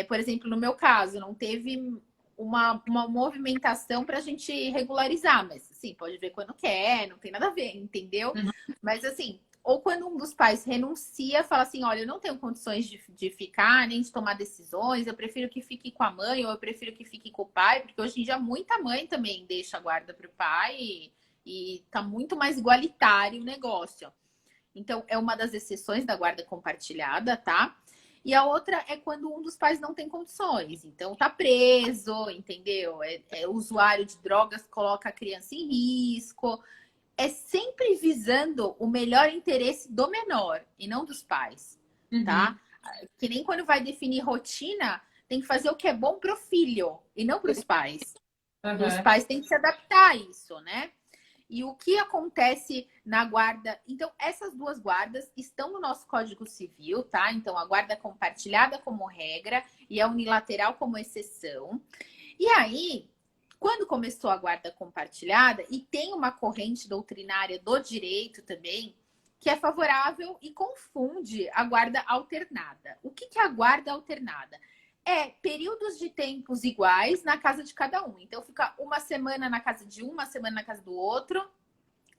por exemplo, no meu caso, não teve uma movimentação para a gente regularizar, mas sim, pode ver quando quer, não tem nada a ver, entendeu? Uhum. Mas assim, ou quando um dos pais renuncia, fala assim, olha, eu não tenho condições de ficar, nem de tomar decisões, eu prefiro que fique com a mãe, ou eu prefiro que fique com o pai, porque hoje em dia muita mãe também deixa a guarda para o pai e tá muito mais igualitário o negócio. Então, é uma das exceções da guarda compartilhada, tá? E a outra é quando um dos pais não tem condições. Então, tá preso, entendeu? É usuário de drogas, coloca a criança em risco. É sempre visando o melhor interesse do menor e não dos pais, tá? Que nem quando vai definir rotina, tem que fazer o que é bom pro filho e não para os pais. Os pais têm que se adaptar a isso, né? E o que acontece na guarda? Então, essas duas guardas estão no nosso Código Civil, tá? Então, a guarda compartilhada como regra e a unilateral como exceção. E aí, quando começou a guarda compartilhada, e tem uma corrente doutrinária do direito também, que é favorável e confunde a guarda alternada. O que é a guarda alternada? É períodos de tempos iguais na casa de cada um. Então, fica uma semana na casa de um, uma semana na casa do outro,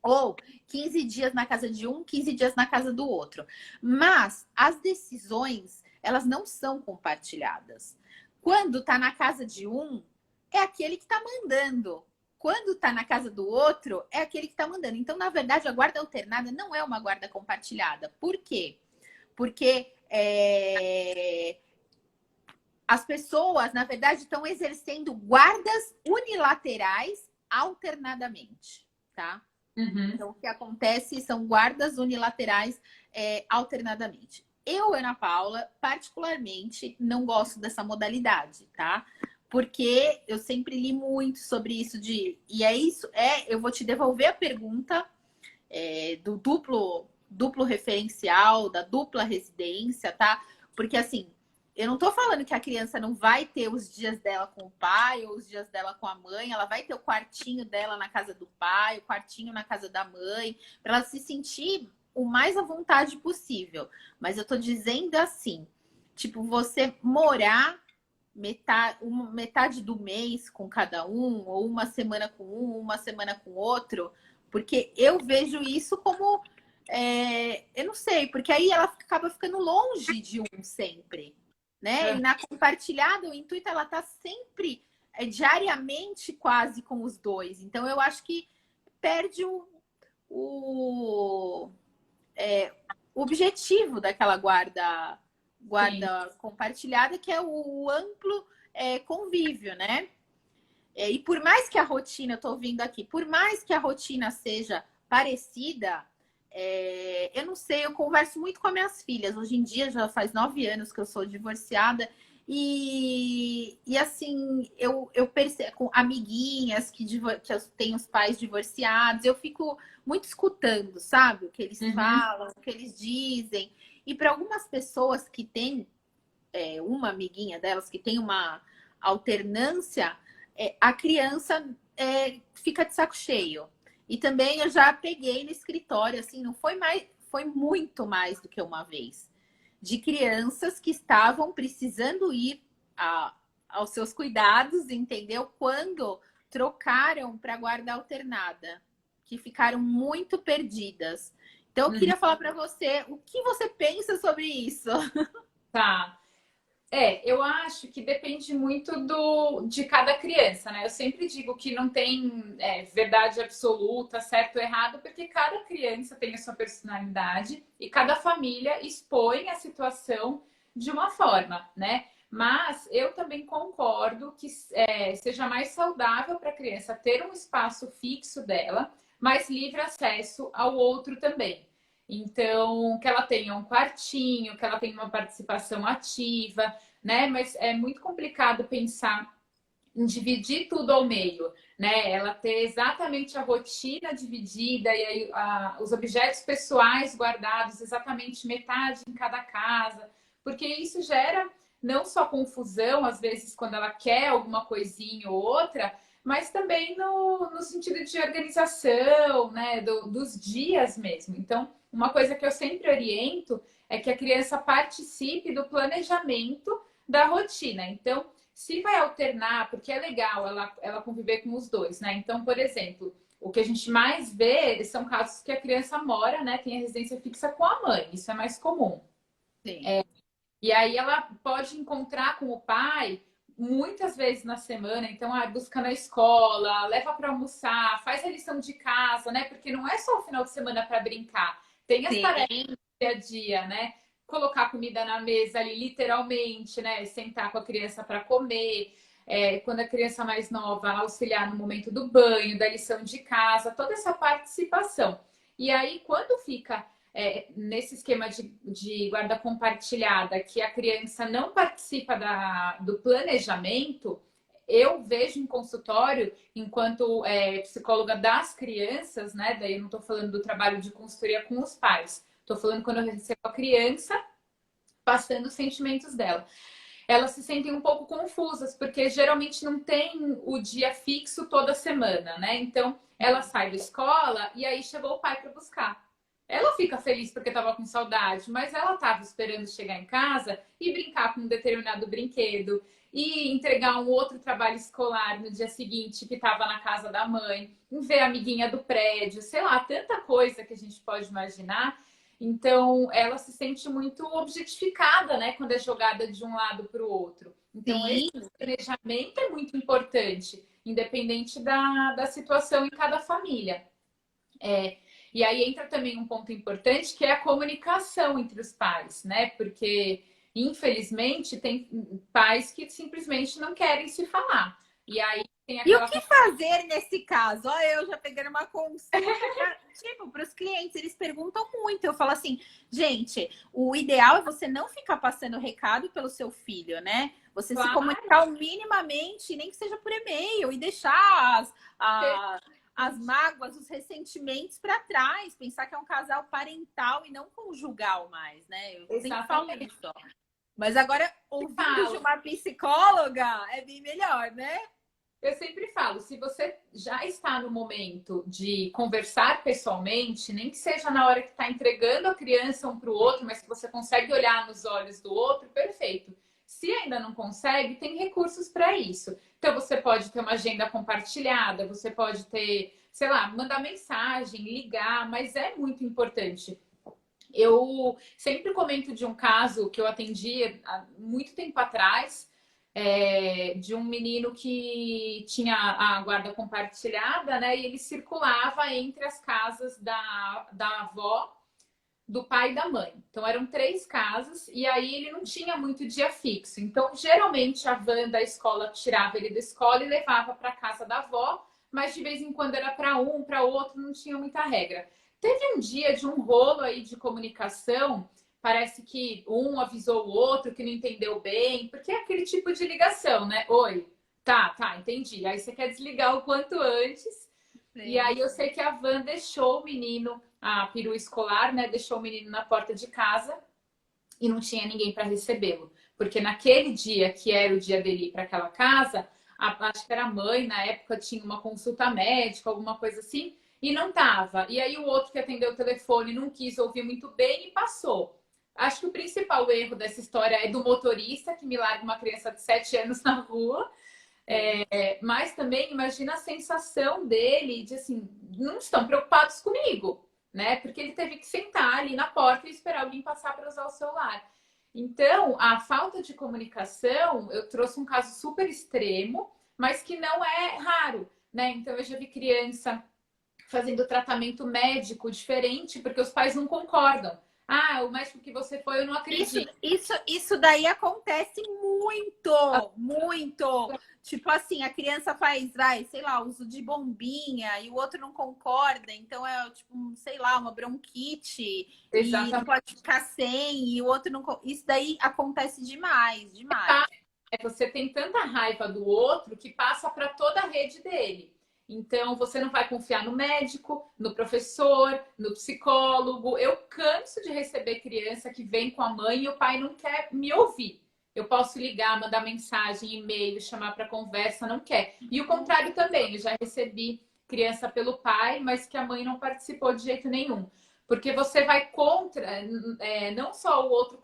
ou 15 dias na casa de um, 15 dias na casa do outro. Mas as decisões, elas não são compartilhadas. Quando está na casa de um, é aquele que está mandando. Quando está na casa do outro, é aquele que está mandando. Então, na verdade, a guarda alternada não é uma guarda compartilhada. Por quê? Porque as pessoas, na verdade, estão exercendo guardas unilaterais alternadamente, tá? Uhum. Então, o que acontece são guardas unilaterais alternadamente. Eu, Ana Paula, particularmente, não gosto dessa modalidade, tá? Porque eu sempre li muito sobre isso E é isso, eu vou te devolver a pergunta do duplo referencial, da dupla residência, tá? Porque, assim, eu não tô falando que a criança não vai ter os dias dela com o pai ou os dias dela com a mãe. Ela vai ter o quartinho dela na casa do pai, o quartinho na casa da mãe, para ela se sentir o mais à vontade possível. Mas eu tô dizendo assim, tipo, você morar metade do mês com cada um, ou uma semana com um, uma semana com outro, porque eu vejo isso como... eu não sei, porque aí ela acaba ficando longe de um sempre. Né? E na compartilhada, o intuito ela tá sempre diariamente quase com os dois. Então eu acho que perde o objetivo daquela guarda compartilhada, que é o amplo convívio, né? E por mais que a rotina, eu tô ouvindo aqui, por mais que a rotina seja parecida, eu não sei, eu converso muito com as minhas filhas. Hoje em dia, já faz 9 anos que eu sou divorciada. E assim, eu percebo com amiguinhas que têm os pais divorciados, eu fico muito escutando, sabe? O que eles falam, o que eles dizem. E para algumas pessoas que têm uma amiguinha delas que tem uma alternância, a criança fica de saco cheio. E também eu já peguei no escritório, assim, não foi mais, foi muito mais do que uma vez, de crianças que estavam precisando ir aos seus cuidados, entendeu? Quando trocaram para guarda alternada, que ficaram muito perdidas. Então, eu queria falar para você, o que você pensa sobre isso? Tá. Eu acho que depende muito de cada criança, né? Eu sempre digo que não tem verdade absoluta, certo ou errado, porque cada criança tem a sua personalidade e cada família expõe a situação de uma forma, né? Mas eu também concordo que seja mais saudável para a criança ter um espaço fixo dela, mas livre acesso ao outro também. Então, que ela tenha um quartinho, que ela tenha uma participação ativa, né? Mas é muito complicado pensar em dividir tudo ao meio, né? Ela ter exatamente a rotina dividida e aí os objetos pessoais guardados exatamente metade em cada casa, porque isso gera não só confusão, às vezes, quando ela quer alguma coisinha ou outra, mas também no sentido de organização, né? Dos dias mesmo. Então, uma coisa que eu sempre oriento é que a criança participe do planejamento da rotina. Então, se vai alternar, porque é legal ela conviver com os dois, né? Então, por exemplo, o que a gente mais vê são casos que a criança mora, né? Tem a residência fixa com a mãe. Isso é mais comum. Sim. E aí ela pode encontrar com o pai muitas vezes na semana. Então, busca na escola, leva para almoçar, faz a lição de casa, né? Porque não é só o final de semana para brincar. Tem as tarefas do dia a dia, né? Colocar comida na mesa ali, literalmente, né? Sentar com a criança para comer. Quando a criança mais nova, auxiliar no momento do banho, da lição de casa, toda essa participação. E aí, quando fica nesse esquema de guarda compartilhada, que a criança não participa do planejamento, eu vejo em consultório, enquanto psicóloga das crianças, né? Daí eu não estou falando do trabalho de consultoria com os pais. Estou falando quando eu recebo a criança passando os sentimentos dela. Elas se sentem um pouco confusas, porque geralmente não tem o dia fixo toda semana, né? Então, ela sai da escola e aí chegou o pai para buscar. Ela fica feliz porque estava com saudade, mas ela estava esperando chegar em casa e brincar com um determinado brinquedo e entregar um outro trabalho escolar no dia seguinte que estava na casa da mãe, ver a amiguinha do prédio, sei lá, tanta coisa que a gente pode imaginar. Então, ela se sente muito objetificada, né, quando é jogada de um lado para o outro. Então, Sim. esse planejamento é muito importante, independente da situação em cada família. E aí entra também um ponto importante, que é a comunicação entre os pais, né? Porque, infelizmente, tem pais que simplesmente não querem se falar. E aí tem E o aquela... que fazer nesse caso? Ó, eu já peguei uma consulta, tipo, para os clientes, eles perguntam muito. Eu falo assim, gente, o ideal é você não ficar passando recado pelo seu filho, né? Você se Claro, comunicar minimamente, nem que seja por e-mail, e deixar as mágoas, os ressentimentos para trás. Pensar que é um casal parental e não conjugal mais, né? Eu sempre falo exatamente. isso. Ó. Mas agora, ouvindo de uma psicóloga, é bem melhor, né? Eu sempre falo, se você já está no momento de conversar pessoalmente, nem que seja na hora que está entregando a criança um para o outro, mas que você consegue olhar nos olhos do outro, perfeito. Se ainda não consegue, tem recursos para isso. Então, você pode ter uma agenda compartilhada, você pode ter, sei lá, mandar mensagem, ligar, mas é muito importante. Eu sempre comento de um caso que eu atendi há muito tempo atrás, de um menino que tinha a guarda compartilhada, né? E ele circulava entre as casas da avó, do pai e da mãe. Então eram 3 casas e aí ele não tinha muito dia fixo. Então, geralmente a van da escola tirava ele da escola e levava para a casa da avó, mas de vez em quando era para um, para outro, não tinha muita regra. Teve um dia de um rolo aí de comunicação. Parece que um avisou o outro que não entendeu bem, porque é aquele tipo de ligação, né? Oi, tá, entendi. Aí você quer desligar o quanto antes. Sim. E aí eu sei que a van deixou o menino, a perua escolar, né? Deixou o menino na porta de casa e não tinha ninguém para recebê-lo. Porque naquele dia, que era o dia dele ir para aquela casa, acho que era a mãe, na época tinha uma consulta médica, alguma coisa assim, e não tava. E aí o outro que atendeu o telefone não quis ouvir muito bem e passou. Acho que o principal erro dessa história é do motorista que me larga uma criança de 7 anos na rua. Mas também imagina a sensação dele de assim, não estão preocupados comigo, né? Porque ele teve que sentar ali na porta e esperar alguém passar para usar o celular. Então, a falta de comunicação, eu trouxe um caso super extremo, mas que não é raro, né? Então, eu já vi criança fazendo tratamento médico diferente porque os pais não concordam. Ah, o médico que você foi, eu não acredito. Isso daí acontece muito, muito. Tipo assim, a criança faz, sei lá, uso de bombinha e o outro não concorda, então é tipo, sei lá, uma bronquite. Exatamente. E não pode ficar sem, e o outro não. Isso daí acontece demais, demais. Você tem tanta raiva do outro que passa para toda a rede dele. Então, você não vai confiar no médico, no professor, no psicólogo. Eu canso de receber criança que vem com a mãe e o pai não quer me ouvir. Eu posso ligar, mandar mensagem, e-mail, chamar para conversa, não quer. E o contrário também, eu já recebi criança pelo pai, mas que a mãe não participou de jeito nenhum. Porque você vai contra, não só o outro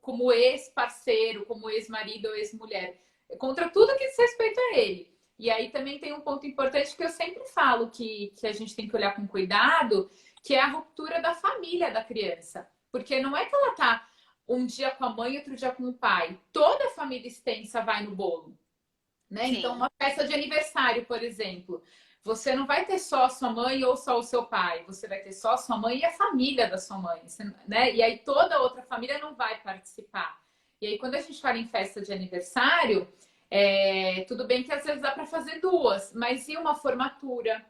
como ex-parceiro, como ex-marido ou ex-mulher, contra tudo que diz respeito a ele. E aí também tem um ponto importante que eu sempre falo que a gente tem que olhar com cuidado, que é a ruptura da família da criança. Porque não é que ela tá um dia com a mãe e outro dia com o pai. Toda a família extensa vai no bolo. Né? Então, uma festa de aniversário, por exemplo. Você não vai ter só a sua mãe ou só o seu pai. Você vai ter só a sua mãe e a família da sua mãe. Né? E aí toda a outra família não vai participar. E aí, quando a gente fala em festa de aniversário... tudo bem que às vezes dá para fazer 2, mas e uma formatura,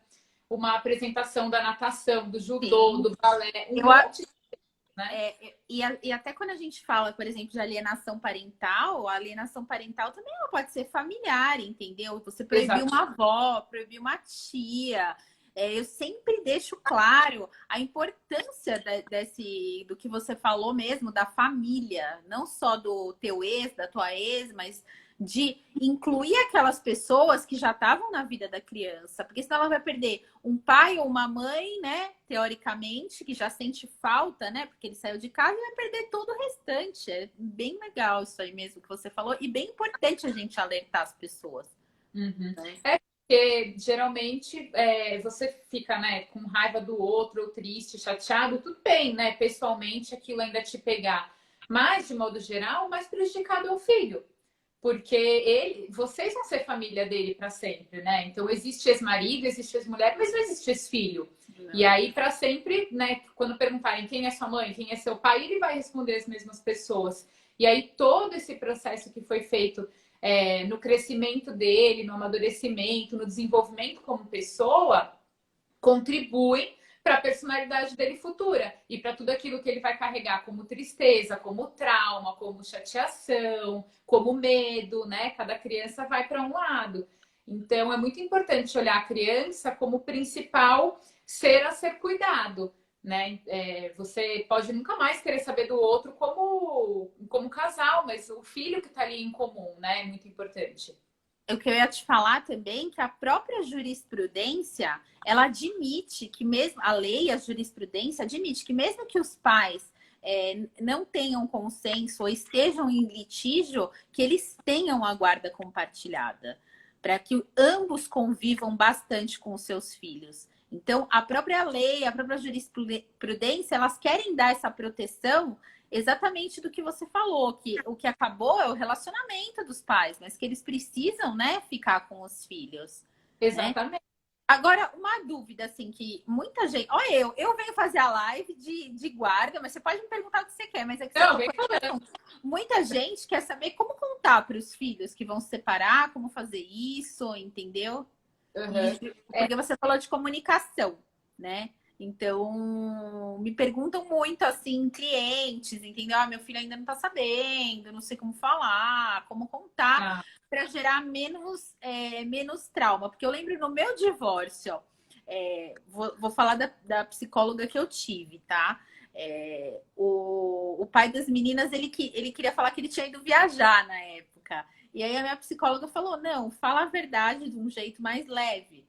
uma apresentação da natação, do judô, do balé, monte de coisa, né? E até quando a gente fala, por exemplo, de alienação parental, a alienação parental também ela pode ser familiar, entendeu? Você proibir uma avó, proibir uma tia. Eu sempre deixo claro a importância do que você falou mesmo, da família, não só do teu ex, da tua ex, mas de incluir aquelas pessoas que já estavam na vida da criança, porque senão ela vai perder um pai ou uma mãe, né, teoricamente, que já sente falta, né, porque ele saiu de casa e vai perder todo o restante. É bem legal isso aí mesmo que você falou e bem importante a gente alertar as pessoas. Uhum. É porque geralmente você fica, né, com raiva do outro, ou triste, chateado, tudo bem, né? Pessoalmente aquilo ainda te pegar. Mas, de modo geral, o mais prejudicado é o filho. Porque vocês vão ser família dele para sempre, né? Então existe ex-marido, existe ex-mulher, mas não existe ex-filho. E aí, para sempre, né? Quando perguntarem quem é sua mãe, quem é seu pai, ele vai responder as mesmas pessoas. E aí, todo esse processo que foi feito no crescimento dele, no amadurecimento, no desenvolvimento como pessoa, contribui para a personalidade dele futura e para tudo aquilo que ele vai carregar como tristeza, como trauma, como chateação, como medo, né? Cada criança vai para um lado. Então é muito importante olhar a criança como principal ser a ser cuidado, né? Você pode nunca mais querer saber do outro como casal, mas o filho que está ali em comum, né? É muito importante. O que eu ia te falar também, que a própria jurisprudência, ela admite que mesmo, a lei, a jurisprudência admite que mesmo que os pais não tenham consenso ou estejam em litígio, que eles tenham a guarda compartilhada, para que ambos convivam bastante com os seus filhos. Então, a própria lei, a própria jurisprudência, elas querem dar essa proteção exatamente do que você falou, que o que acabou é o relacionamento dos pais, mas que eles precisam, né, ficar com os filhos. Exatamente. Né? Agora, uma dúvida, assim, que muita gente... Olha, eu venho fazer a live de guarda, mas você pode me perguntar o que você quer, mas é que Não, vem falando. Muita gente quer saber como contar para os filhos que vão se separar, como fazer isso, entendeu? Uhum. Porque você falou de comunicação, né? Então, me perguntam muito, assim, clientes, entendeu? Ah, meu filho ainda não tá sabendo, não sei como falar, como contar, para gerar menos trauma. Porque eu lembro no meu divórcio, vou falar da psicóloga que eu tive, tá? O pai das meninas, ele queria falar que ele tinha ido viajar na época. E aí a minha psicóloga falou, não, fala a verdade de um jeito mais leve.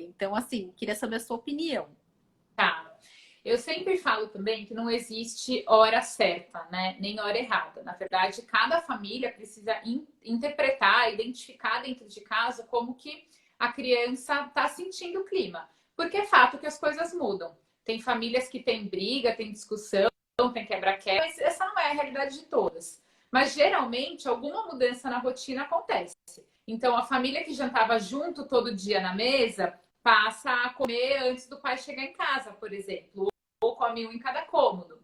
Então, assim, queria saber a sua opinião. Tá. Eu sempre falo também que não existe hora certa, né? Nem hora errada. Na verdade, cada família precisa interpretar, identificar dentro de casa como que a criança está sentindo o clima. Porque é fato que as coisas mudam. Tem famílias que têm briga, tem discussão, tem quebra-quebra, mas essa não é a realidade de todas. Mas geralmente alguma mudança na rotina acontece. Então a família que jantava junto todo dia na mesa passa a comer antes do pai chegar em casa, por exemplo, ou come um em cada cômodo.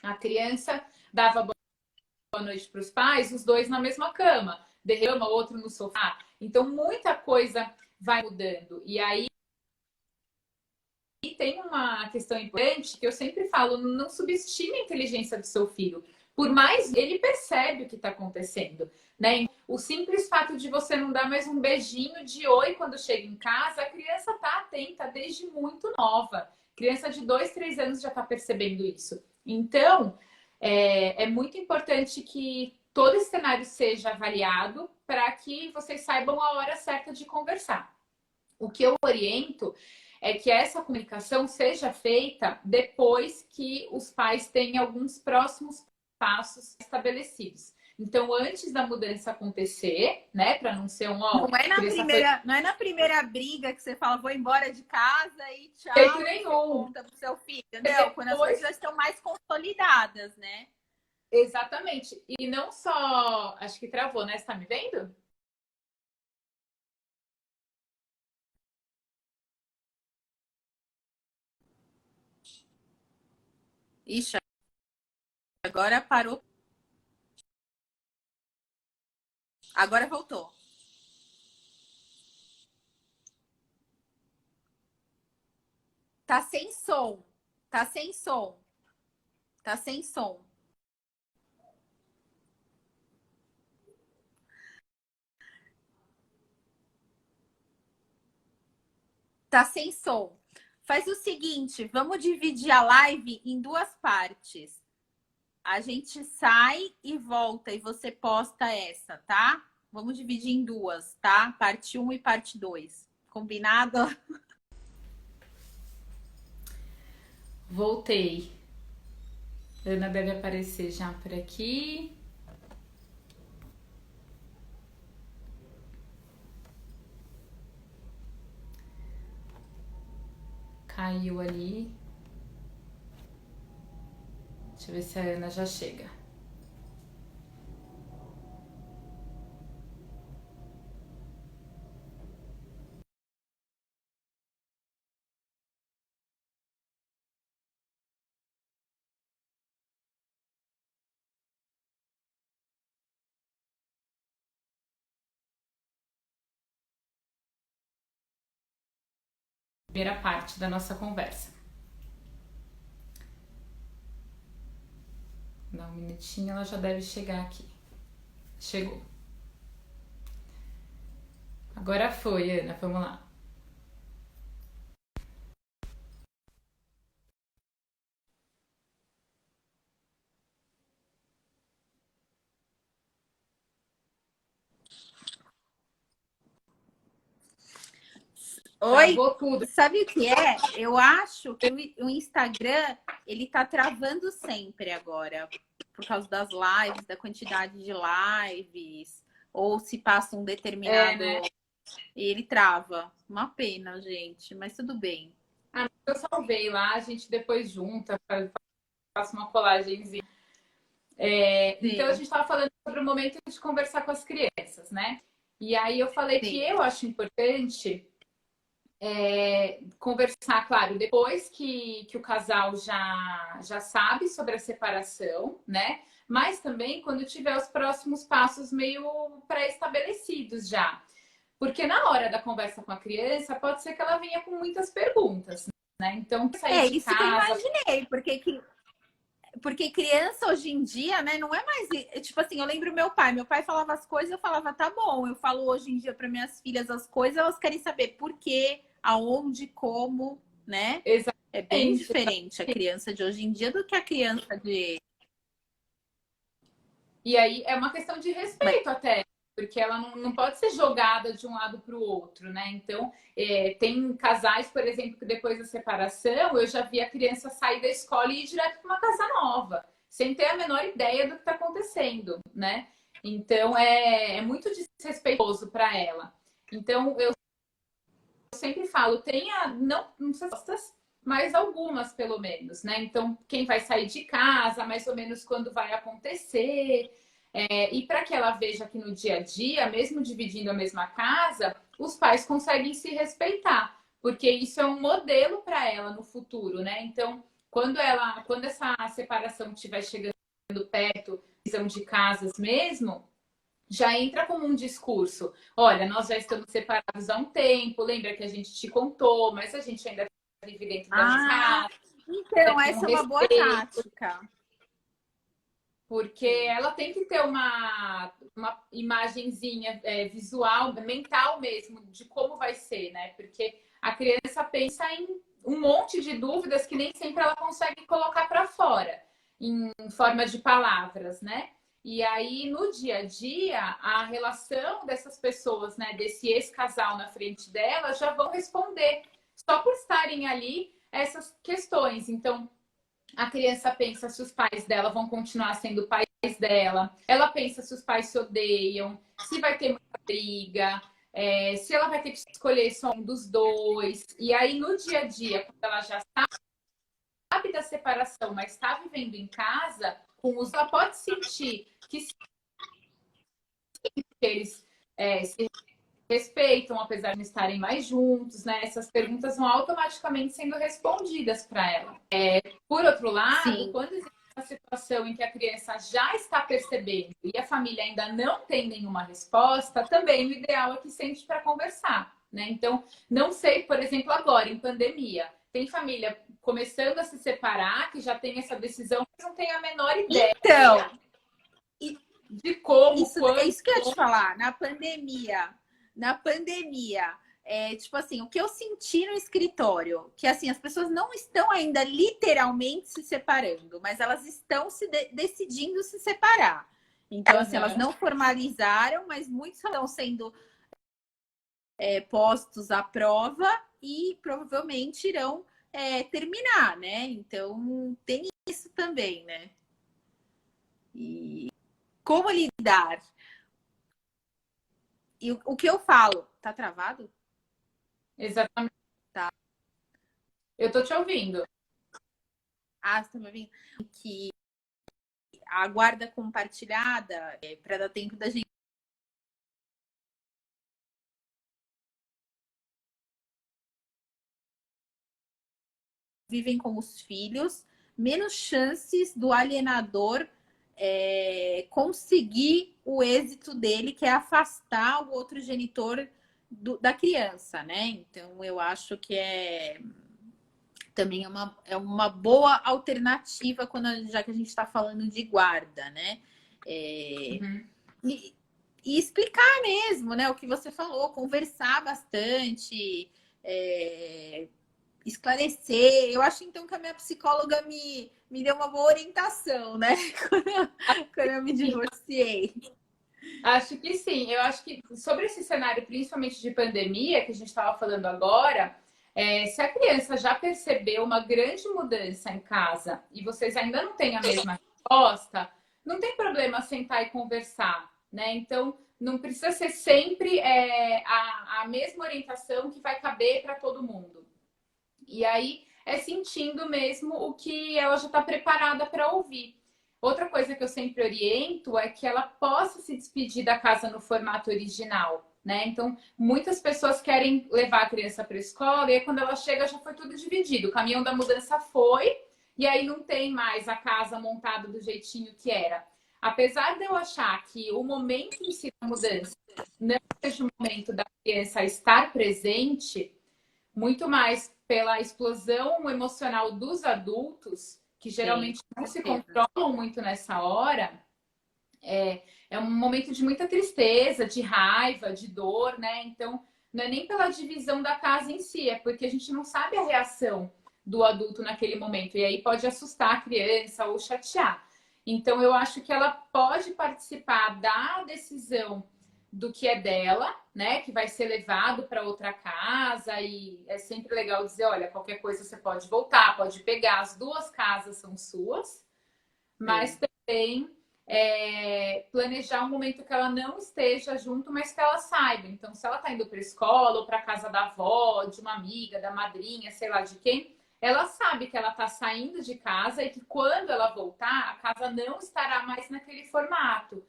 A criança dava boa noite para os pais, os dois na mesma cama, derrama outro no sofá. Então muita coisa vai mudando. E aí tem uma questão importante que eu sempre falo: não subestime a inteligência do seu filho. Por mais ele percebe o que está acontecendo, né? O simples fato de você não dar mais um beijinho de oi quando chega em casa, a criança está atenta desde muito nova. Criança de 2, 3 anos já está percebendo isso. Então, é muito importante que todo esse cenário seja avaliado para que vocês saibam a hora certa de conversar. O que eu oriento é que essa comunicação seja feita depois que os pais têm alguns próximos passos estabelecidos. Então, antes da mudança acontecer, né, para não ser não é na primeira briga que você fala, vou embora de casa e tchau, jeito e nenhum. conta pro seu filho. Não, quando as coisas já estão mais consolidadas, né? Exatamente. E não só, acho que travou, né? Você tá me vendo? Ixi, agora parou. Agora voltou. Tá sem som. Tá sem som. Tá sem som. Tá sem som. Faz o seguinte, vamos dividir a live em duas partes. a gente sai e volta e você posta essa, tá? Vamos dividir em duas, tá? Parte 1 e parte 2. Combinado? Voltei. Ana deve aparecer já por aqui. Caiu ali. Deixa eu ver se a Ana já chega. Primeira parte da nossa conversa. Dá um minutinho, ela já deve chegar aqui. Chegou. Agora foi, Ana, vamos lá. Oi, Travou tudo. sabe o que é? Eu acho que o Instagram, ele tá travando sempre agora, por causa das lives, da quantidade de lives, ou se passa um determinado... né? E ele trava. Uma pena, gente, mas tudo bem. Eu salvei lá, a gente depois junta, faço uma colagenzinha. Então, a gente estava falando sobre o momento de conversar com as crianças, né? E aí eu falei que eu acho importante conversar, claro, depois que o casal já sabe sobre a separação, né? Mas também quando tiver os próximos passos meio pré-estabelecidos já. Porque na hora da conversa com a criança, pode ser que ela venha com muitas perguntas, né? Então, sair de isso casa... que eu imaginei, porque criança hoje em dia, né, não é mais... Tipo assim, eu lembro meu pai falava as coisas, eu falava, tá bom. Eu falo hoje em dia para minhas filhas as coisas, elas querem saber por quê, aonde, como, né? Exatamente. É bem diferente a criança de hoje em dia do que a criança de... E aí é uma questão de respeito até, porque ela não pode ser jogada de um lado para o outro, né? Então, tem casais, por exemplo, que depois da separação, eu já vi a criança sair da escola e ir direto para uma casa nova, sem ter a menor ideia do que está acontecendo, né? Então, é muito desrespeitoso para ela. Então, eu sempre falo, tenha, não sei mas algumas pelo menos, né? Então, quem vai sair de casa, mais ou menos quando vai acontecer, e para que ela veja que no dia a dia, mesmo dividindo a mesma casa, os pais conseguem se respeitar, porque isso é um modelo para ela no futuro, né? Então, quando essa separação estiver chegando perto, visão de casas mesmo, já entra como um discurso. Olha, nós já estamos separados há um tempo, lembra que a gente te contou, mas a gente ainda vive dentro da mesma casa. Então, essa é uma boa tática. Porque ela tem que ter uma imagenzinha visual, mental mesmo, de como vai ser, né? Porque a criança pensa em um monte de dúvidas que nem sempre ela consegue colocar para fora, em forma de palavras, né? E aí, no dia a dia, a relação dessas pessoas, né, desse ex-casal na frente dela, já vão responder só por estarem ali essas questões. Então, a criança pensa se os pais dela vão continuar sendo pais dela. Ela pensa se os pais se odeiam, se vai ter muita briga, se ela vai ter que escolher só um dos dois. E aí, no dia a dia, quando ela já sabe da separação, mas está vivendo em casa, ela pode sentir que eles se respeitam, apesar de não estarem mais juntos, né? Essas perguntas vão automaticamente sendo respondidas para ela. Por outro lado, Sim. quando existe uma situação em que a criança já está percebendo e a família ainda não tem nenhuma resposta, também o ideal é que sente para conversar, né? Então, não sei, por exemplo, agora, em pandemia, tem família começando a se separar, que já tem essa decisão, mas não tem a menor ideia. Então, de como, isso, quando, é isso que eu ia te falar. Na pandemia, tipo assim, o que eu senti no escritório, que assim, as pessoas não estão ainda literalmente se separando, mas elas estão decidindo se separar. Então, assim, elas não formalizaram, mas muitos estão sendo postos à prova e provavelmente irão terminar, né? Então, tem isso também, né? E como lidar? E o que eu falo? Tá travado? Exatamente. Tá. Eu tô te ouvindo. Ah, você tá me ouvindo? Que a guarda compartilhada para dar tempo da gente vivem com os filhos, menos chances do alienador conseguir o êxito dele, que é afastar o outro genitor da criança, né? Então eu acho que também é uma boa alternativa já que a gente está falando de guarda, né? Uhum. E explicar mesmo, né? O que você falou, conversar bastante, esclarecer. Eu acho então que a minha psicóloga me deu uma boa orientação, né? Quando eu me divorciei. Acho que sim. Eu acho que sobre esse cenário, principalmente de pandemia, que a gente estava falando agora, se a criança já percebeu uma grande mudança em casa e vocês ainda não têm a mesma resposta, não tem problema sentar e conversar, né? Então, não precisa ser sempre a mesma orientação que vai caber para todo mundo. E aí é sentindo mesmo o que ela já está preparada para ouvir. Outra coisa que eu sempre oriento é que ela possa se despedir da casa no formato original, né? Então, muitas pessoas querem levar a criança para a escola e aí, quando ela chega já foi tudo dividido. O caminhão da mudança foi e aí não tem mais a casa montada do jeitinho que era. Apesar de eu achar que o momento em si da mudança não seja o momento da criança estar presente, muito mais pela explosão emocional dos adultos, que geralmente não se controlam muito nessa hora, é um momento de muita tristeza, de raiva, de dor, né? Então, não é nem pela divisão da casa em si, é porque a gente não sabe a reação do adulto naquele momento. E aí pode assustar a criança ou chatear. Então, eu acho que ela pode participar da decisão do que é dela, né? Que vai ser levado para outra casa. E é sempre legal dizer: olha, qualquer coisa você pode voltar, pode pegar, as duas casas são suas, mas também planejar um momento que ela não esteja junto, mas que ela saiba. Então, se ela está indo para a escola ou para casa da avó, de uma amiga, da madrinha, sei lá de quem, ela sabe que ela está saindo de casa e que quando ela voltar, a casa não estará mais naquele formato.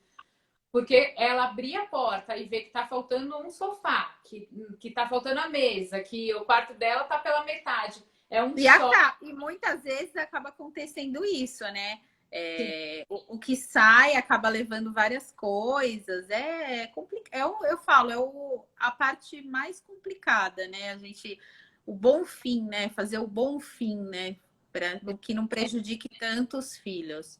Porque ela abrir a porta e ver que está faltando um sofá, que está faltando a mesa, que o quarto dela está pela metade. É um choque. E muitas vezes acaba acontecendo isso, né? O que sai acaba levando várias coisas. É complicado. Eu falo, a parte mais complicada, né? O bom fim, né? Fazer o bom fim, né? Para que não prejudique tanto os filhos.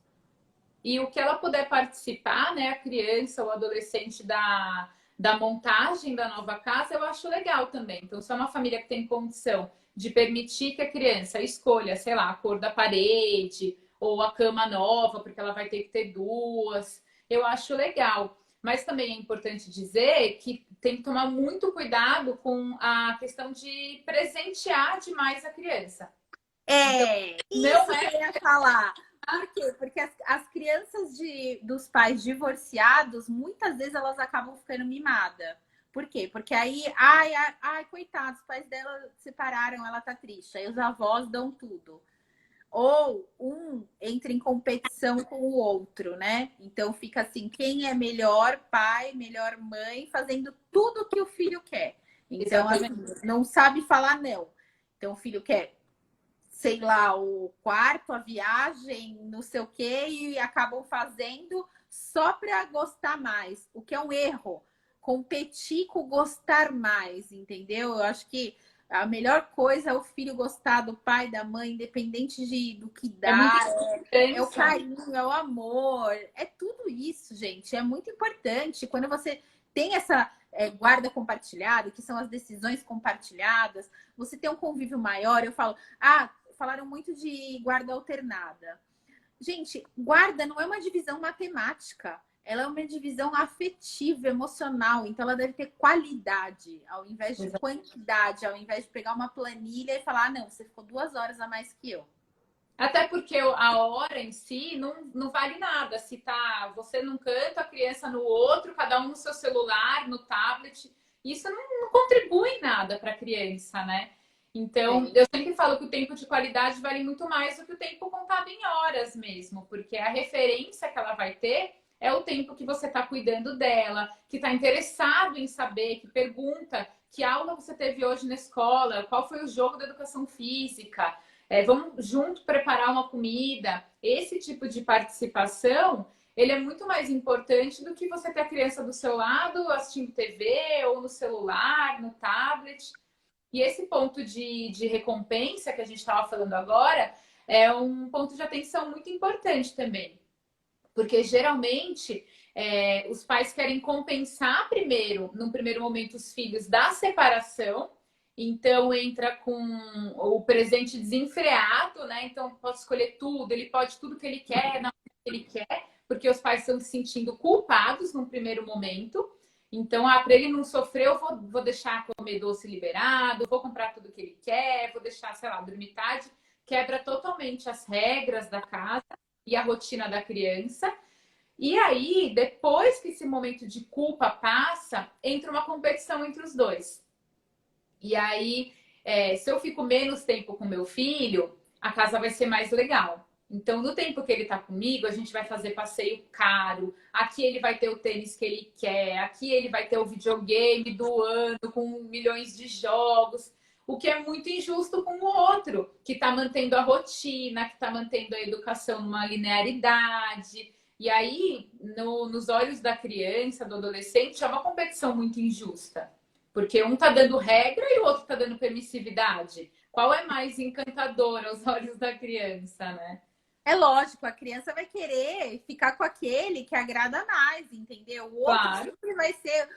E o que ela puder participar, né, a criança ou adolescente da montagem da nova casa, eu acho legal também. Então, se é uma família que tem condição de permitir que a criança escolha, sei lá, a cor da parede ou a cama nova, porque ela vai ter que ter duas, eu acho legal. Mas também é importante dizer que tem que tomar muito cuidado com a questão de presentear demais a criança. Então, Isso que eu ia falar. Por quê? Porque as crianças dos pais divorciados, muitas vezes elas acabam ficando mimadas. Por quê? Porque aí, ai, coitado, os pais dela separaram, ela tá triste. Aí os avós dão tudo. Ou um entra em competição com o outro, né? Então fica assim, quem é melhor pai, melhor mãe, fazendo tudo que o filho quer. Então, assim, não sabe falar não. Então o filho quer, sei lá, o quarto, a viagem, não sei o quê, e acabam fazendo só para gostar mais, o que é um erro. Competir com gostar mais, entendeu? Eu acho que a melhor coisa é o filho gostar do pai, da mãe, independente do que dá. É o carinho, é o amor, é tudo isso, gente. É muito importante. Quando você tem essa guarda compartilhada, que são as decisões compartilhadas, você tem um convívio maior. Eu falo, falaram muito de guarda alternada. Gente, guarda não é uma divisão matemática, ela é uma divisão afetiva, emocional. Então, ela deve ter qualidade, ao invés de quantidade, ao invés de pegar uma planilha e falar, não, você ficou 2 horas a mais que eu. Até porque a hora em si não vale nada. Se tá você num canto, a criança no outro, cada um no seu celular, no tablet, isso não contribui em nada para a criança, né? Então, eu sempre falo que o tempo de qualidade vale muito mais do que o tempo contado em horas mesmo, porque a referência que ela vai ter é o tempo que você está cuidando dela, que está interessado em saber, que pergunta que aula você teve hoje na escola, qual foi o jogo da educação física. Vamos junto preparar uma comida. Esse tipo de participação, ele é muito mais importante do que você ter a criança do seu lado assistindo TV ou no celular, no tablet. E esse ponto de recompensa que a gente estava falando agora é um ponto de atenção muito importante também. Porque geralmente os pais querem compensar primeiro, num primeiro momento, os filhos da separação. Então entra com o presente desenfreado, né? Então pode escolher tudo, ele pode tudo que ele quer, na hora que ele quer, porque os pais estão se sentindo culpados num primeiro momento. Então, para ele não sofrer, eu vou deixar comer doce liberado, vou comprar tudo que ele quer, vou deixar, sei lá, dormir tarde. Quebra totalmente as regras da casa e a rotina da criança. E aí, depois que esse momento de culpa passa, entra uma competição entre os dois. E aí, se eu fico menos tempo com meu filho, a casa vai ser mais legal. Então, no tempo que ele tá comigo, a gente vai fazer passeio caro. Aqui ele vai ter o tênis que ele quer. Aqui ele vai ter o videogame do ano com milhões de jogos. O que é muito injusto com o outro, que tá mantendo a rotina, que tá mantendo a educação numa linearidade. E aí, nos olhos da criança, do adolescente, é uma competição muito injusta. Porque um tá dando regra e o outro tá dando permissividade. Qual é mais encantador aos olhos da criança, né? É lógico, a criança vai querer ficar com aquele que agrada mais, entendeu? O outro sempre vai ser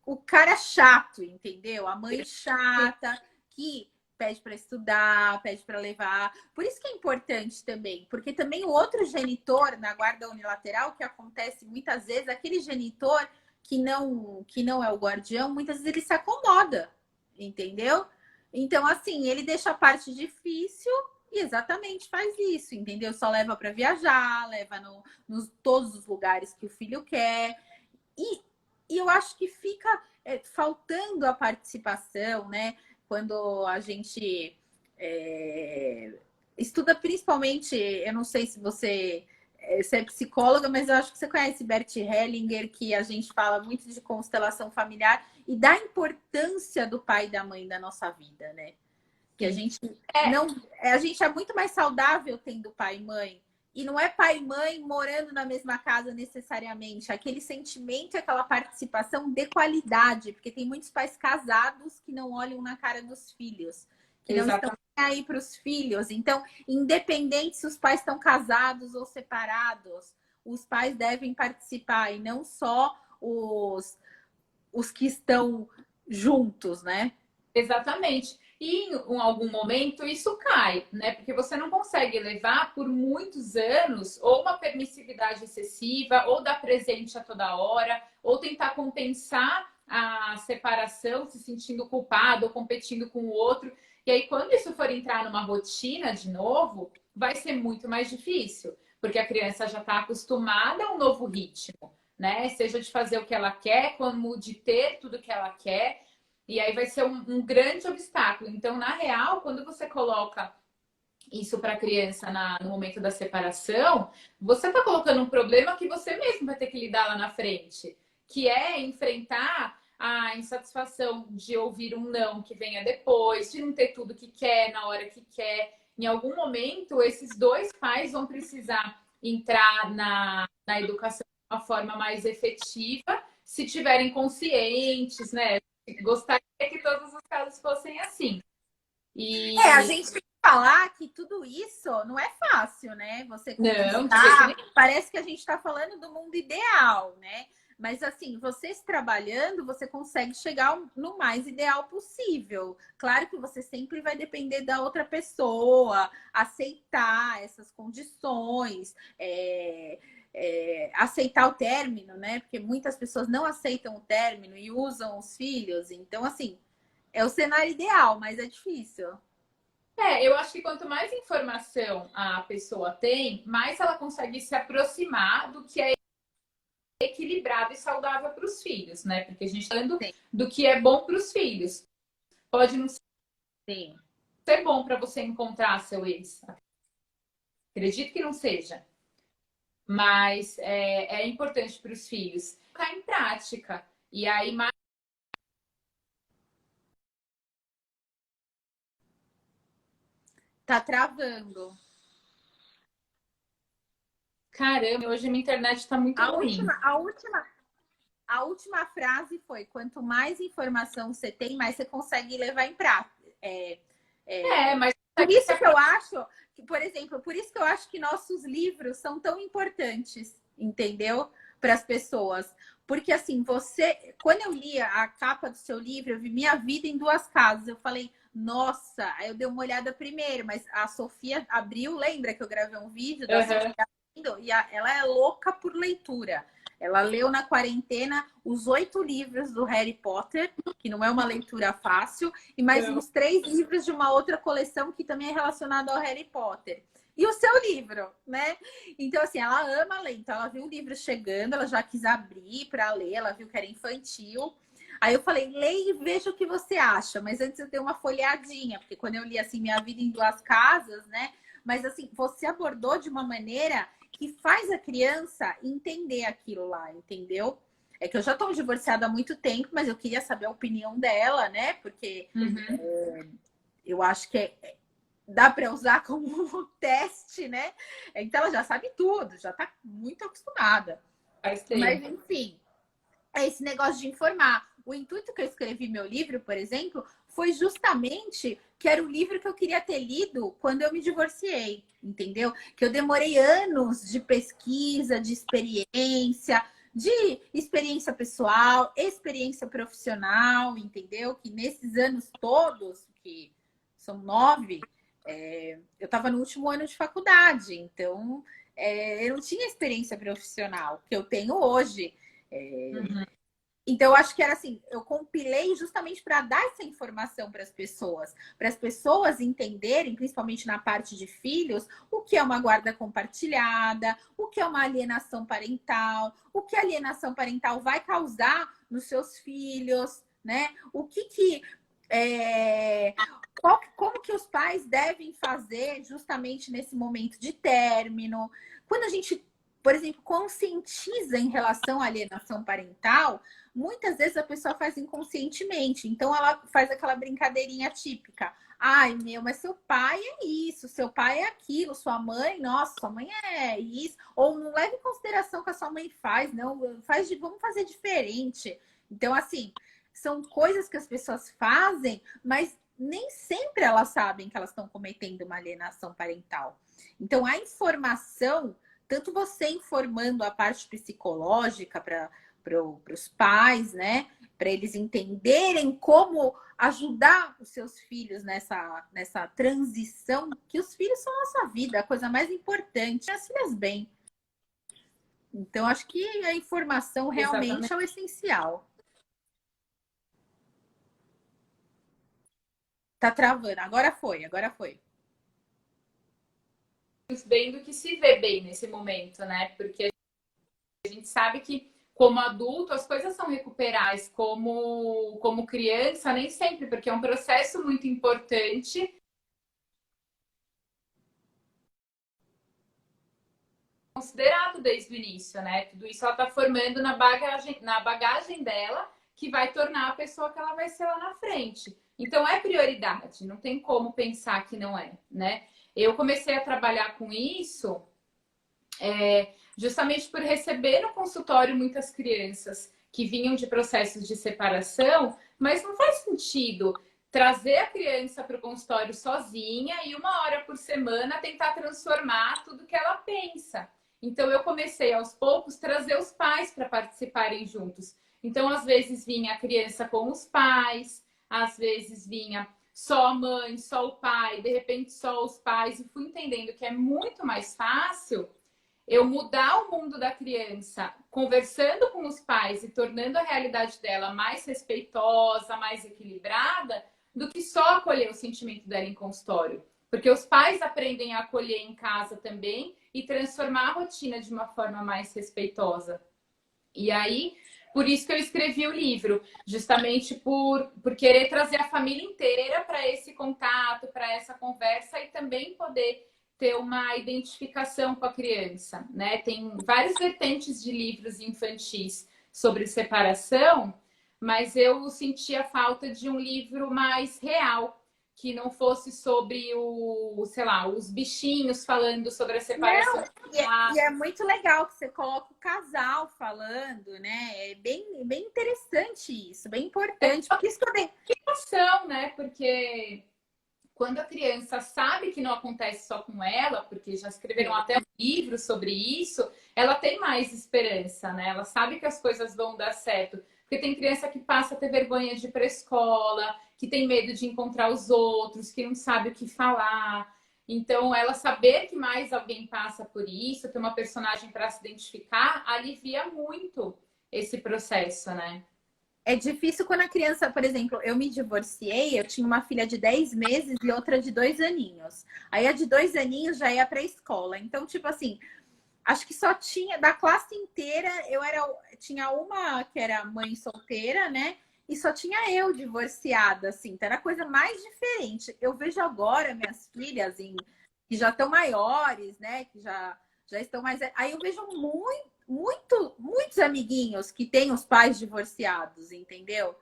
o cara chato, entendeu? A mãe chata que pede para estudar, pede para levar. Por isso que é importante também, porque também o outro genitor na guarda unilateral, que acontece muitas vezes, aquele genitor que não é o guardião, muitas vezes ele se acomoda, entendeu? Então, assim, ele deixa a parte difícil e exatamente faz isso, entendeu? Só leva para viajar, leva nos todos os lugares que o filho quer. E eu acho que fica faltando a participação, né? Quando a gente estuda principalmente, eu não sei se você é psicóloga, mas eu acho que você conhece Bert Hellinger, que a gente fala muito de constelação familiar e da importância do pai e da mãe da nossa vida, né? Que a gente a gente é muito mais saudável tendo pai e mãe. E não é pai e mãe morando na mesma casa necessariamente. Aquele sentimento, aquela participação de qualidade. Porque tem muitos pais casados que não olham na cara dos filhos. Que não estão aí para os filhos. Então, independente se os pais estão casados ou separados, os pais devem participar. E não só os que estão juntos, né? Exatamente. E em algum momento isso cai, né? Porque você não consegue levar por muitos anos ou uma permissividade excessiva, ou dar presente a toda hora, ou tentar compensar a separação, se sentindo culpado ou competindo com o outro. E aí, quando isso for entrar numa rotina de novo, vai ser muito mais difícil, porque a criança já está acostumada a um novo ritmo, né? Seja de fazer o que ela quer, como de ter tudo que ela quer. E aí vai ser um grande obstáculo. Então, na real, quando você coloca isso para a criança no momento da separação, você está colocando um problema que você mesmo vai ter que lidar lá na frente, que é enfrentar a insatisfação de ouvir um não que venha depois, de não ter tudo que quer na hora que quer. Em algum momento, esses dois pais vão precisar entrar na educação de uma forma mais efetiva, se tiverem conscientes, né? Gostaria que todos os casos fossem assim. A gente falar que tudo isso não é fácil, né? Você Não, conquistar, parece que a gente está falando do mundo ideal, né? Mas assim, vocês trabalhando, você consegue chegar no mais ideal possível. Claro que você sempre vai depender da outra pessoa, aceitar essas condições, aceitar o término, né? Porque muitas pessoas não aceitam o término e usam os filhos. Então, assim, é o cenário ideal, mas é difícil. eu acho que quanto mais informação a pessoa tem, mais ela consegue se aproximar do que é equilibrado e saudável para os filhos, né? Porque a gente está falando Sim. do que é bom para os filhos. Pode não Sim. ser bom para você encontrar seu ex. Acredito que não seja. Mas é importante para os filhos colocar em prática. E aí, mais... Tá travando. Caramba, hoje minha internet está muito A ruim. última, a última, a última frase foi: quanto mais informação você tem, mais você consegue levar em prática. Mas Por isso que eu acho, que, por exemplo, por isso que eu acho que nossos livros são tão importantes, entendeu? Para as pessoas. Porque assim, quando eu li a capa do seu livro, eu vi Minha Vida em Duas Casas. Eu falei, nossa, aí eu dei uma olhada primeiro, mas a Sofia abriu, lembra que eu gravei um vídeo da Sofia abrindo? E ela é louca por leitura. Ela leu na quarentena os 8 livros do Harry Potter, que não é uma leitura fácil, e mais uns 3 livros de uma outra coleção que também é relacionada ao Harry Potter. E o seu livro, né? Então, assim, ela ama ler. Então, ela viu o livro chegando, ela já quis abrir para ler, ela viu que era infantil. Aí eu falei, leia e veja o que você acha. Mas antes eu dei uma folheadinha, porque quando eu li, assim, Minha Vida em Duas Casas, né? Mas, assim, você abordou de uma maneira que faz a criança entender aquilo lá, entendeu? É que eu já estou divorciada há muito tempo, mas eu queria saber a opinião dela, né? Porque eu acho que dá para usar como teste, né? Então ela já sabe tudo, já está muito acostumada. Mas, enfim, é esse negócio de informar. O intuito que eu escrevi meu livro, por exemplo, foi justamente que era o livro que eu queria ter lido quando eu me divorciei, entendeu? Que eu demorei anos de pesquisa, de experiência pessoal, experiência profissional, entendeu? Que nesses anos todos, que são 9, eu estava no último ano de faculdade, então eu não tinha experiência profissional que eu tenho hoje. Então, eu acho que era assim, eu compilei justamente para dar essa informação para as pessoas entenderem, principalmente na parte de filhos, o que é uma guarda compartilhada, o que é uma alienação parental, o que a alienação parental vai causar nos seus filhos, né? Como que os pais devem fazer justamente nesse momento de término. Quando a gente, por exemplo, conscientiza em relação à alienação parental, muitas vezes a pessoa faz inconscientemente. Então, ela faz aquela brincadeirinha típica. Ai, meu, mas seu pai é isso, seu pai é aquilo, sua mãe, nossa, sua mãe é isso. Ou não leve em consideração o que a sua mãe faz, não, vamos fazer diferente. Então, assim, são coisas que as pessoas fazem, mas nem sempre elas sabem que elas estão cometendo uma alienação parental. Então, a informação, tanto você informando a parte psicológica para os pais, né? Para eles entenderem como ajudar os seus filhos nessa transição, que os filhos são a nossa vida, a coisa mais importante, as filhas bem. Então, acho que a informação realmente é o essencial. Tá travando. Agora foi. Bem do que se vê bem nesse momento, né? Porque a gente sabe que, como adulto, as coisas são recuperáveis, como criança, nem sempre, porque é um processo muito importante. Considerado desde o início, né? Tudo isso ela está formando na bagagem dela, que vai tornar a pessoa que ela vai ser lá na frente. Então é prioridade, não tem como pensar que não é, né? Eu comecei a trabalhar com isso justamente por receber no consultório muitas crianças que vinham de processos de separação, mas não faz sentido trazer a criança para o consultório sozinha e 1 hora por semana tentar transformar tudo que ela pensa. Então, eu comecei aos poucos trazer os pais para participarem juntos. Então, às vezes vinha a criança com os pais, às vezes vinha só a mãe, só o pai, de repente só os pais, e fui entendendo que é muito mais fácil eu mudar o mundo da criança, conversando com os pais e tornando a realidade dela mais respeitosa, mais equilibrada, do que só acolher o sentimento dela em consultório. Porque os pais aprendem a acolher em casa também e transformar a rotina de uma forma mais respeitosa. E aí, por isso que eu escrevi o livro, justamente por querer trazer a família inteira para esse contato, para essa conversa e também poder ter uma identificação com a criança, né? Tem várias vertentes de livros infantis sobre separação, mas eu sentia falta de um livro mais real, que não fosse sobre sei lá, os bichinhos falando sobre a separação. Não, e é muito legal que você coloca o casal falando, né? É bem interessante isso, bem importante. Porque isso também. Né? Porque quando a criança sabe que não acontece só com ela, porque já escreveram até um livro sobre isso, ela tem mais esperança, né? Ela sabe que as coisas vão dar certo. Porque tem criança que passa a ter vergonha de ir para a escola, que tem medo de encontrar os outros, que não sabe o que falar. Então, ela saber que mais alguém passa por isso, ter uma personagem para se identificar, alivia muito esse processo, né? É difícil quando a criança, por exemplo, eu me divorciei, eu tinha uma filha de 10 meses e outra de 2 aninhos. Aí a de 2 aninhos já ia para a escola. Então, tipo assim, acho que só tinha, da classe inteira, tinha uma que era mãe solteira, né? E só tinha eu divorciada, assim. Então era a coisa mais diferente. Eu vejo agora minhas filhas que já estão maiores, né? Que já estão mais. Aí eu vejo muitos amiguinhos que têm os pais divorciados, entendeu?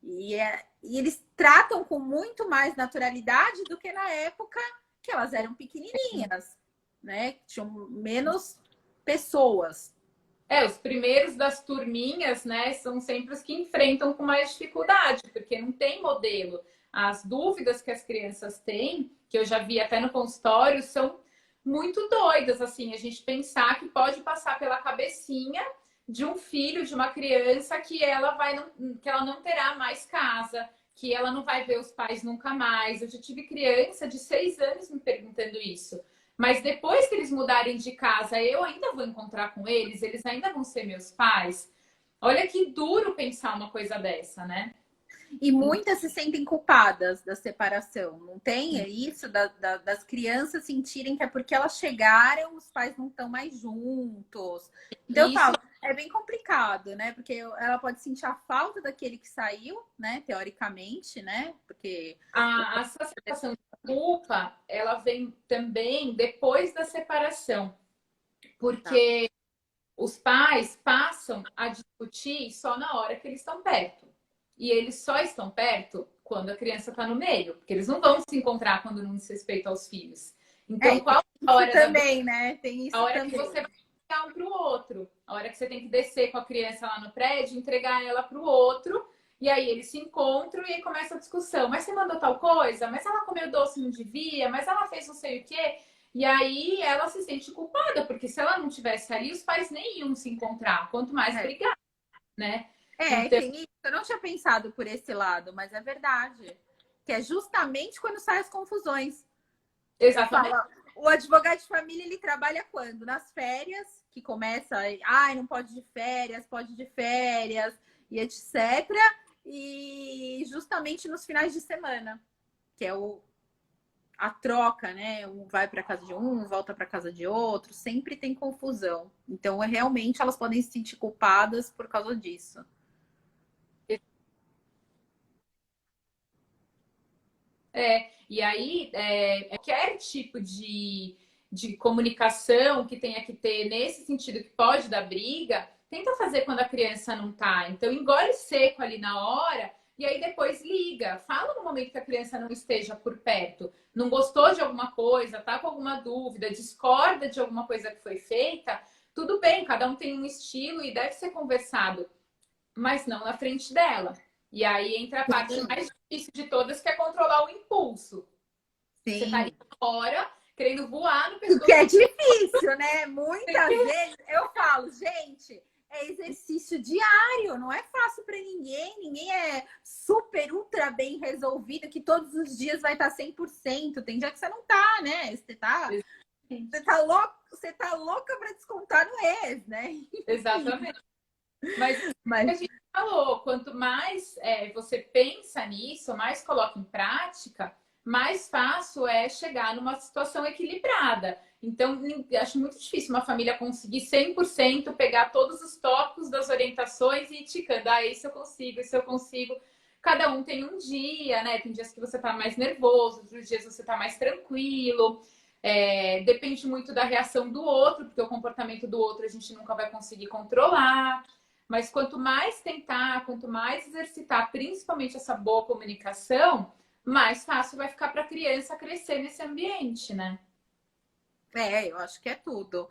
E eles tratam com muito mais naturalidade do que na época que elas eram pequenininhas, né? Tinham menos pessoas. Os primeiros das turminhas, né, são sempre os que enfrentam com mais dificuldade, porque não tem modelo. As dúvidas que as crianças têm, que eu já vi até no consultório, são muito doidas, assim, a gente pensar que pode passar pela cabecinha de um filho, de uma criança, que que ela não terá mais casa, que ela não vai ver os pais nunca mais. Eu já tive criança de 6 anos me perguntando isso. Mas depois que eles mudarem de casa, eu ainda vou encontrar com eles ainda vão ser meus pais. Olha que duro pensar uma coisa dessa, né? E muitas se sentem culpadas da separação. Não tem isso das crianças sentirem que é porque elas chegaram, os pais não estão mais juntos. Então, Isso. eu falo, é bem complicado, né? Porque ela pode sentir a falta daquele que saiu, né? Teoricamente, né? Porque essa sensação de culpa, ela vem também depois da separação. Porque os pais passam a discutir só na hora que eles estão perto. E eles só estão perto quando a criança está no meio, porque eles não vão se encontrar quando não se respeita aos filhos. Então, qual é a hora também, né? Tem isso a hora também. que você vai entregar um para o outro, a hora que você tem que descer com a criança lá no prédio, entregar ela para o outro, e aí eles se encontram e aí começa a discussão. Mas você mandou tal coisa? Mas ela comeu doce não devia? Mas ela fez não sei o quê? E aí ela se sente culpada, porque se ela não tivesse ali, os pais nem iam se encontrar, quanto mais brigar, né? Então... tem isso. Eu não tinha pensado por esse lado, mas é verdade. Que é justamente quando saem as confusões. Exatamente. O advogado de família, ele trabalha quando? Nas férias, que começa, não pode de férias, e etc. E justamente nos finais de semana, que é a troca, né? Um vai para casa de um, volta para casa de outro, sempre tem confusão. Então, realmente, elas podem se sentir culpadas por causa disso. E aí, qualquer tipo de comunicação que tenha que ter nesse sentido que pode dar briga, tenta fazer quando a criança não tá. Então, engole seco ali na hora e aí depois liga. Fala no momento que a criança não esteja por perto. Não gostou de alguma coisa, tá com alguma dúvida, discorda de alguma coisa que foi feita, tudo bem, cada um tem um estilo e deve ser conversado, mas não na frente dela. E aí entra a parte mais difícil de todas, que é controlar o impulso. Sim. Você tá ali fora, querendo voar no pescoço. Que é difícil, né? Muitas vezes eu falo, gente, é exercício diário, não é fácil para ninguém. Ninguém é super, ultra bem resolvido, que todos os dias vai estar 100%. Tem dia que você não tá, né? Você tá louca para descontar no ex, né? Exatamente. Mas a gente falou, quanto mais você pensa nisso, mais coloca em prática, mais fácil é chegar numa situação equilibrada. Então, acho muito difícil uma família conseguir 100% pegar todos os tópicos das orientações e ir ticando. Ah, isso eu consigo, isso eu consigo. Cada um tem um dia, né? Tem dias que você tá mais nervoso, outros dias você tá mais tranquilo. Depende muito da reação do outro, porque o comportamento do outro a gente nunca vai conseguir controlar. Mas quanto mais tentar, quanto mais exercitar, principalmente essa boa comunicação, mais fácil vai ficar para a criança crescer nesse ambiente, né? Eu acho que é tudo.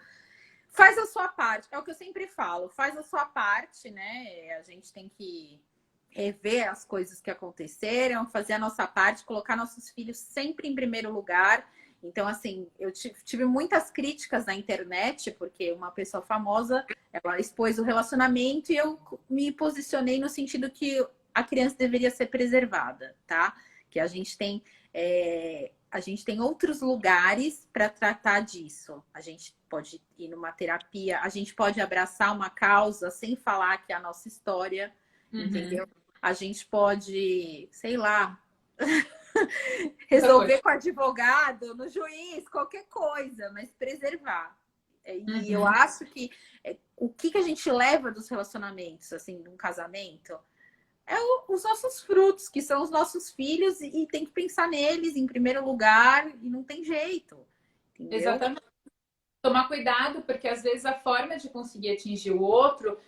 Faz a sua parte, é o que eu sempre falo, faz a sua parte, né? A gente tem que rever as coisas que aconteceram, fazer a nossa parte, colocar nossos filhos sempre em primeiro lugar. Então, assim, eu tive muitas críticas na internet, porque uma pessoa famosa, ela expôs o relacionamento e eu me posicionei no sentido que a criança deveria ser preservada, tá? Que a gente tem outros lugares para tratar disso. A gente pode ir numa terapia, a gente pode abraçar uma causa sem falar que é a nossa história, entendeu? A gente pode, sei lá, resolver com o advogado, no juiz, qualquer coisa, mas preservar. E eu acho que o que a gente leva dos relacionamentos, assim, de um casamento, os nossos frutos, que são os nossos filhos, e tem que pensar neles em primeiro lugar, e não tem jeito. Entendeu? Exatamente. Tomar cuidado, porque às vezes a forma de conseguir atingir o outro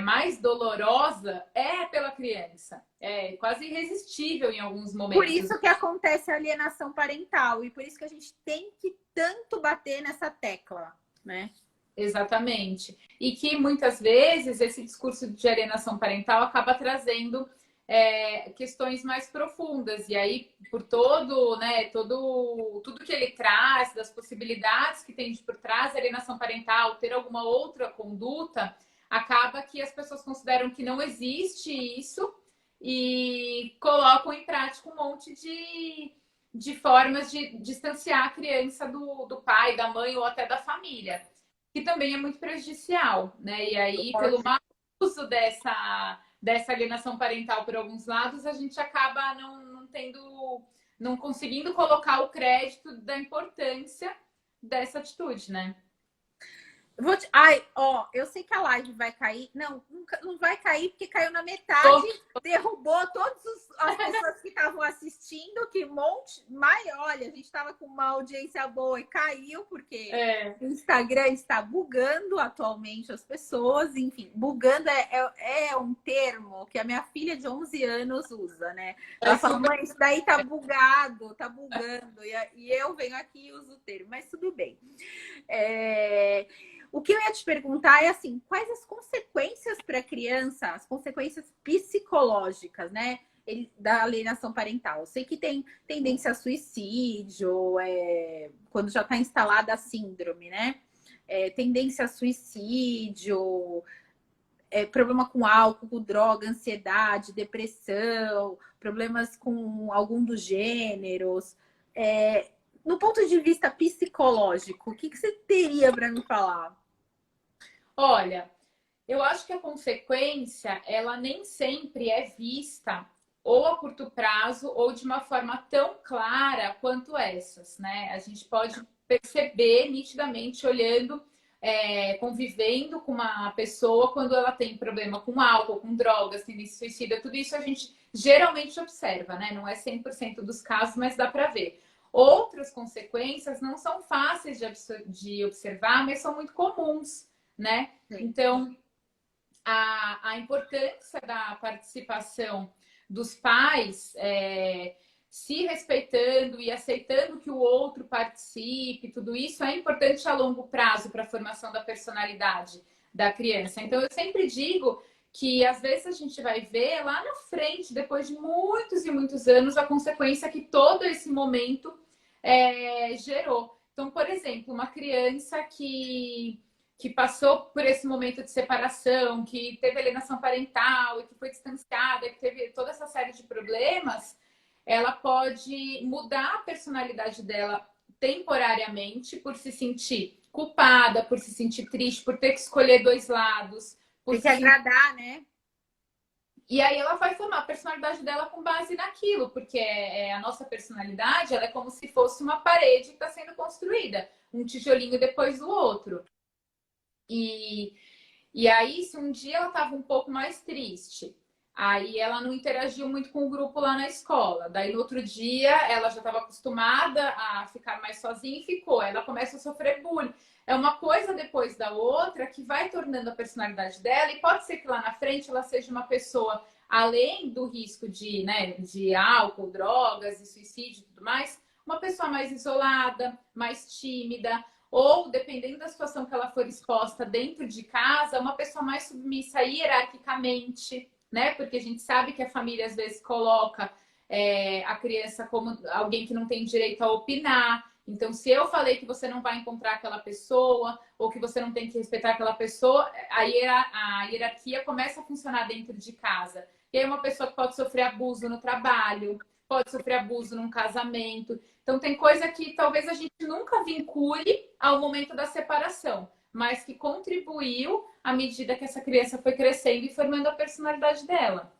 mais dolorosa é pela criança. É quase irresistível em alguns momentos. Por isso que acontece a alienação parental, e por isso que a gente tem que tanto bater nessa tecla, né? Exatamente. E que muitas vezes esse discurso de alienação parental acaba trazendo questões mais profundas. E aí, por tudo que ele traz, das possibilidades que tem por trás da alienação parental, ter alguma outra conduta, acaba que as pessoas consideram que não existe isso e colocam em prática um monte de formas de distanciar a criança do pai, da mãe ou até da família, que também é muito prejudicial, né? E aí, pelo mau uso dessa alienação parental por alguns lados, a gente acaba não conseguindo colocar o crédito da importância dessa atitude, né? Eu sei que a live vai cair. Não vai cair porque caiu na metade, derrubou todas as pessoas que estavam assistindo, que olha, a gente estava com uma audiência boa e caiu, porque o Instagram está bugando atualmente as pessoas. Enfim, bugando é um termo que a minha filha de 11 anos usa, né? Ela fala, mãe, isso daí tá bugado, tá bugando. E eu venho aqui e uso o termo, mas tudo bem. O que eu ia te perguntar é assim, quais as consequências para a criança, as consequências psicológicas, né, da alienação parental? Eu sei que tem tendência a suicídio, quando já está instalada a síndrome, né? Tendência a suicídio, problema com álcool, com droga, ansiedade, depressão, problemas com algum dos gêneros. No ponto de vista psicológico, o que você teria para me falar? Olha, eu acho que a consequência, ela nem sempre é vista ou a curto prazo ou de uma forma tão clara quanto essas, né? A gente pode perceber nitidamente olhando, convivendo com uma pessoa quando ela tem problema com álcool, com drogas, tendência suicida, tudo isso a gente geralmente observa, né? Não é 100% dos casos, mas dá para ver. Outras consequências não são fáceis de observar, mas são muito comuns, né? Então, a importância da participação dos pais, se respeitando e aceitando que o outro participe, tudo isso é importante a longo prazo para a formação da personalidade da criança. Então, eu sempre digo que às vezes a gente vai ver lá na frente, depois de muitos e muitos anos, a consequência que todo esse momento gerou. Então, por exemplo, uma criança que passou por esse momento de separação, que teve alienação parental e que foi distanciada, que teve toda essa série de problemas, ela pode mudar a personalidade dela temporariamente por se sentir culpada, por se sentir triste, por ter que escolher dois lados. Tem que agradar, né? E aí ela vai formar a personalidade dela com base naquilo, porque a nossa personalidade, ela é como se fosse uma parede que está sendo construída, um tijolinho depois do outro. E aí, se um dia ela estava um pouco mais triste, aí ela não interagiu muito com o grupo lá na escola. Daí, no outro dia, ela já estava acostumada a ficar mais sozinha e ficou. Ela começa a sofrer bullying. É uma coisa depois da outra que vai tornando a personalidade dela. E pode ser que lá na frente ela seja uma pessoa, além do risco de álcool, drogas e suicídio e tudo mais, uma pessoa mais isolada, mais tímida. Ou, dependendo da situação que ela for exposta dentro de casa, uma pessoa mais submissa hierarquicamente, né? Porque a gente sabe que a família às vezes coloca a criança como alguém que não tem direito a opinar. Então, se eu falei que você não vai encontrar aquela pessoa, ou que você não tem que respeitar aquela pessoa, a hierarquia começa a funcionar dentro de casa. E aí uma pessoa que pode sofrer abuso no trabalho, pode sofrer abuso num casamento. Então, tem coisa que talvez a gente nunca vincule ao momento da separação, mas que contribuiu à medida que essa criança foi crescendo e formando a personalidade dela.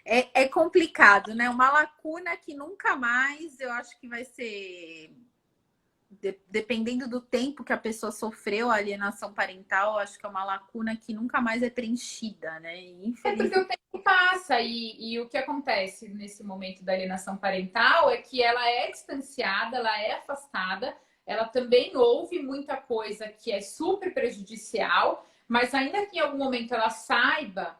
É complicado, né? Uma lacuna que nunca mais, eu acho que vai ser... Dependendo do tempo que a pessoa sofreu a alienação parental, eu acho que é uma lacuna que nunca mais é preenchida, né? Infelizmente. Porque o tempo passa e o que acontece nesse momento da alienação parental é que ela é distanciada, ela é afastada, ela também ouve muita coisa que é super prejudicial, mas ainda que em algum momento ela saiba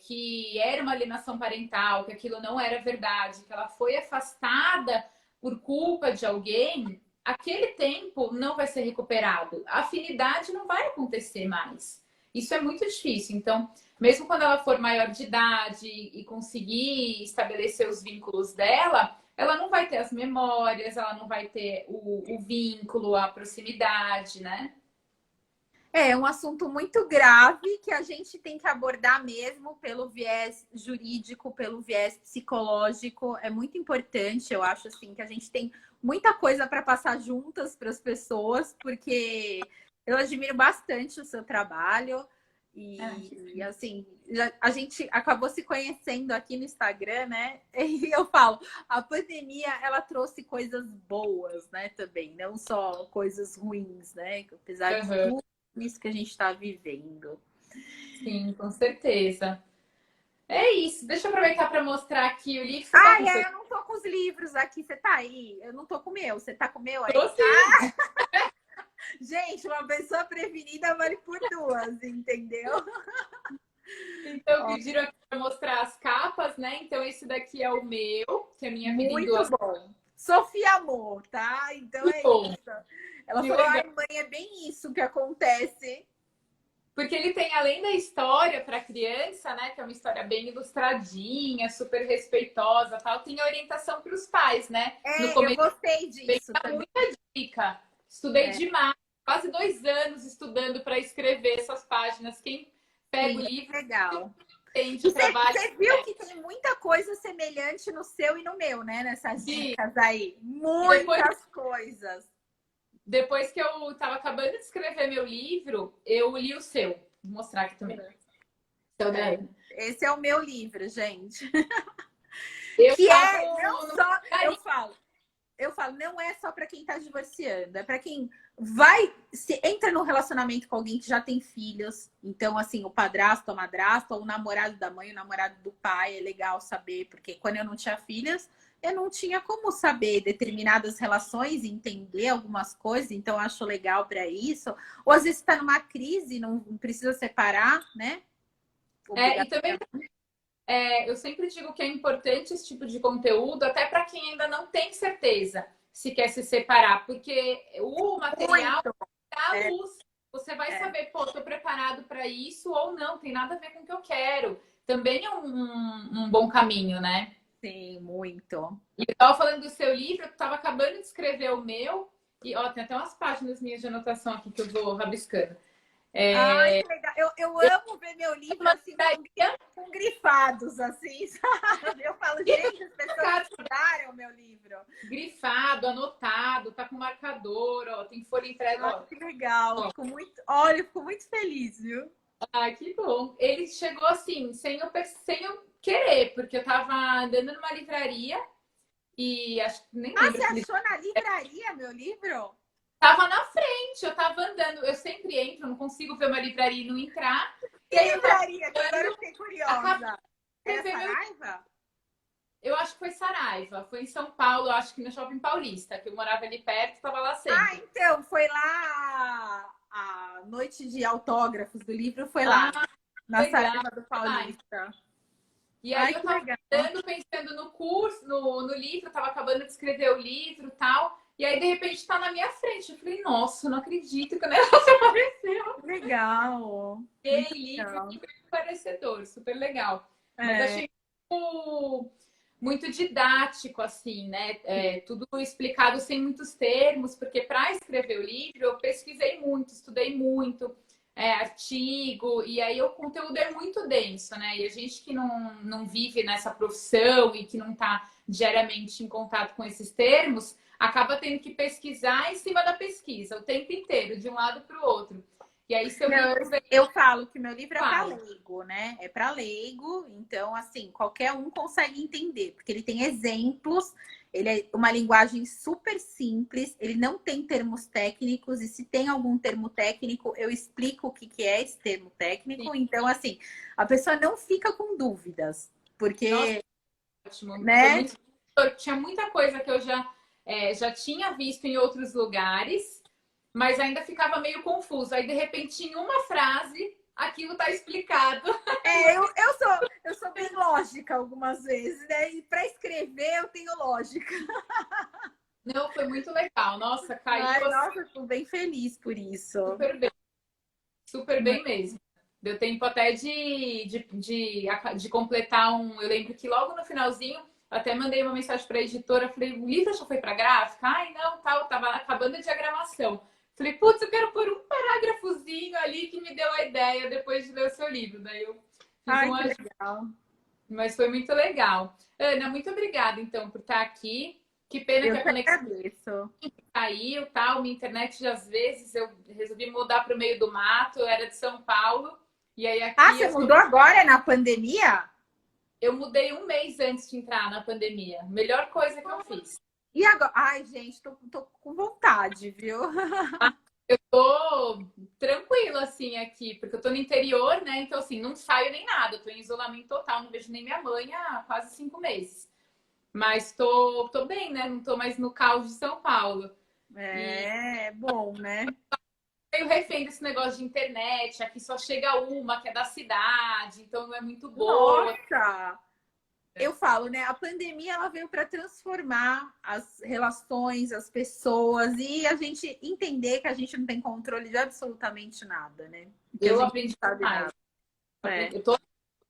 que era uma alienação parental, que aquilo não era verdade, que ela foi afastada por culpa de alguém, aquele tempo não vai ser recuperado. A afinidade não vai acontecer mais. Isso é muito difícil. Então, mesmo quando ela for maior de idade e conseguir estabelecer os vínculos dela, ela não vai ter as memórias, ela não vai ter o vínculo, a proximidade, né? É um assunto muito grave que a gente tem que abordar mesmo pelo viés jurídico, pelo viés psicológico. É muito importante, eu acho assim, que a gente tem muita coisa para passar juntas para as pessoas, porque eu admiro bastante o seu trabalho. E assim, a gente acabou se conhecendo aqui no Instagram, né? E eu falo, a pandemia, ela trouxe coisas boas, né? Também, não só coisas ruins, né? Apesar de tudo isso que a gente está vivendo. Sim, com certeza. É isso. Deixa eu aproveitar para mostrar aqui o livro. Eu não tô com os livros aqui. Você tá aí? Eu não tô com o meu. Você tá com o meu aí? Tô sim. Gente, uma pessoa prevenida vale por duas, entendeu? Então, pediram aqui para mostrar as capas, né? Então, esse daqui é o meu, que é a minha vida em duas. Muito bom. Sofia Amor, tá? Então é isso. Ela falou, ai, mãe, é bem isso que acontece. Porque ele tem, além da história para criança, né? Que é uma história bem ilustradinha, super respeitosa, tal, tem a orientação para os pais, né? No começo, eu gostei disso. Dá muita dica. Estudei demais, quase 2 anos estudando para escrever essas páginas. Quem pega o livro, legal. Entende o trabalho. Você viu que tem muita coisa semelhante no seu e no meu, né? Nessas dicas aí. Muitas coisas. Depois que eu estava acabando de escrever meu livro, eu li o seu. Vou mostrar aqui também. Esse é o meu livro, gente. Eu falo, não é só para quem está divorciando, é para quem entra num relacionamento com alguém que já tem filhos. Então, assim, o padrasto, a madrasta, ou o namorado da mãe, o namorado do pai, é legal saber, porque quando eu não tinha filhos, eu não tinha como saber determinadas relações, entender algumas coisas, então eu acho legal para isso. Ou às vezes está numa crise, não precisa separar, né? E também eu sempre digo que é importante esse tipo de conteúdo, até para quem ainda não tem certeza se quer se separar, porque o material dá luz. Você vai saber, pô, tô preparada preparado para isso ou não, tem nada a ver com o que eu quero. Também é um bom caminho, né? Sim, muito. E eu estava falando do seu livro, eu estava acabando de escrever o meu, e ó, tem até umas páginas minhas de anotação aqui que eu vou rabiscando. Ai, que legal. Eu amo ver meu livro assim com grifados, assim, sabe? Eu falo, gente, as pessoas estudaram o meu livro. Grifado, anotado, tá com marcador, ó, tem folha entrega. Ó. Que legal. Fico muito, olha, eu fico muito feliz, viu? Ah, que bom. Ele chegou assim, sem eu querer, porque eu tava andando numa livraria e acho que nem lembro. Você achou na livraria meu livro? Tava na frente, eu tava andando, eu sempre entro, não consigo ver uma livraria e não entrar. Que livraria? Que agora eu fiquei curiosa. Era Saraiva? Eu acho que foi Saraiva, foi em São Paulo, acho que no Shopping Paulista, que eu morava ali perto, tava lá sempre. Ah, então, foi lá a noite de autógrafos do livro, foi lá, na legal. Saraiva do Paulista. E aí eu tava andando, pensando no curso, no livro, tava acabando de escrever o livro e tal. E aí, de repente, tá na minha frente. Eu falei, nossa, eu não acredito que o negócio apareceu. Legal. E aí, livro super esclarecedor, super legal. Mas achei muito didático, assim, né? Tudo explicado sem muitos termos, porque para escrever o livro eu pesquisei muito, estudei muito, artigo, e aí o conteúdo é muito denso, né? E a gente que não vive nessa profissão e que não está diariamente em contato com esses termos, acaba tendo que pesquisar em cima da pesquisa o tempo inteiro, de um lado para o outro. E aí, eu falo que meu livro é para leigo, né? É para leigo, então, assim, qualquer um consegue entender, porque ele tem exemplos, ele é uma linguagem super simples, ele não tem termos técnicos, e se tem algum termo técnico, eu explico o que é esse termo técnico. Sim. Então, assim, a pessoa não fica com dúvidas, porque... Nossa, ótimo. Né? Tinha muita coisa que eu já tinha visto em outros lugares, mas ainda ficava meio confuso. Aí, de repente, em uma frase, aquilo tá explicado. Eu sou bem lógica algumas vezes, né? E para escrever eu tenho lógica. Não, foi muito legal. Nossa, caiu. Nossa, eu tô bem feliz por isso. Super bem mesmo. Deu tempo até de completar um. Eu lembro que logo no finalzinho, até mandei uma mensagem para a editora. Falei, o livro já foi para gráfica? Ai, não, tal, tava acabando a diagramação. Falei, putz, eu quero pôr um parágrafozinho ali que me deu a ideia depois de ler o seu livro. Daí eu fiz que legal. Mas foi muito legal. Ana, muito obrigada, então, por estar aqui. Que pena que a conexão caiu, tal. Minha internet, às vezes, eu resolvi mudar para o meio do mato. Eu era de São Paulo. E aí aqui você mudou agora, na pandemia? Eu mudei um mês antes de entrar na pandemia. Melhor coisa que eu fiz. E agora? Ai, gente, tô com vontade, viu? Eu tô tranquila, assim, aqui, porque eu tô no interior, né? Então, assim, não saio nem nada. Eu tô em isolamento total, não vejo nem minha mãe há quase 5 meses. Mas tô bem, né? Não tô mais no caos de São Paulo. É bom, né? Meio refém desse negócio de internet. Aqui só chega uma, que é da cidade, então não é muito boa. Nossa! Eu falo, né? A pandemia ela veio para transformar as relações, as pessoas e a gente entender que a gente não tem controle de absolutamente nada, né? Eu aprendi mais. Eu tô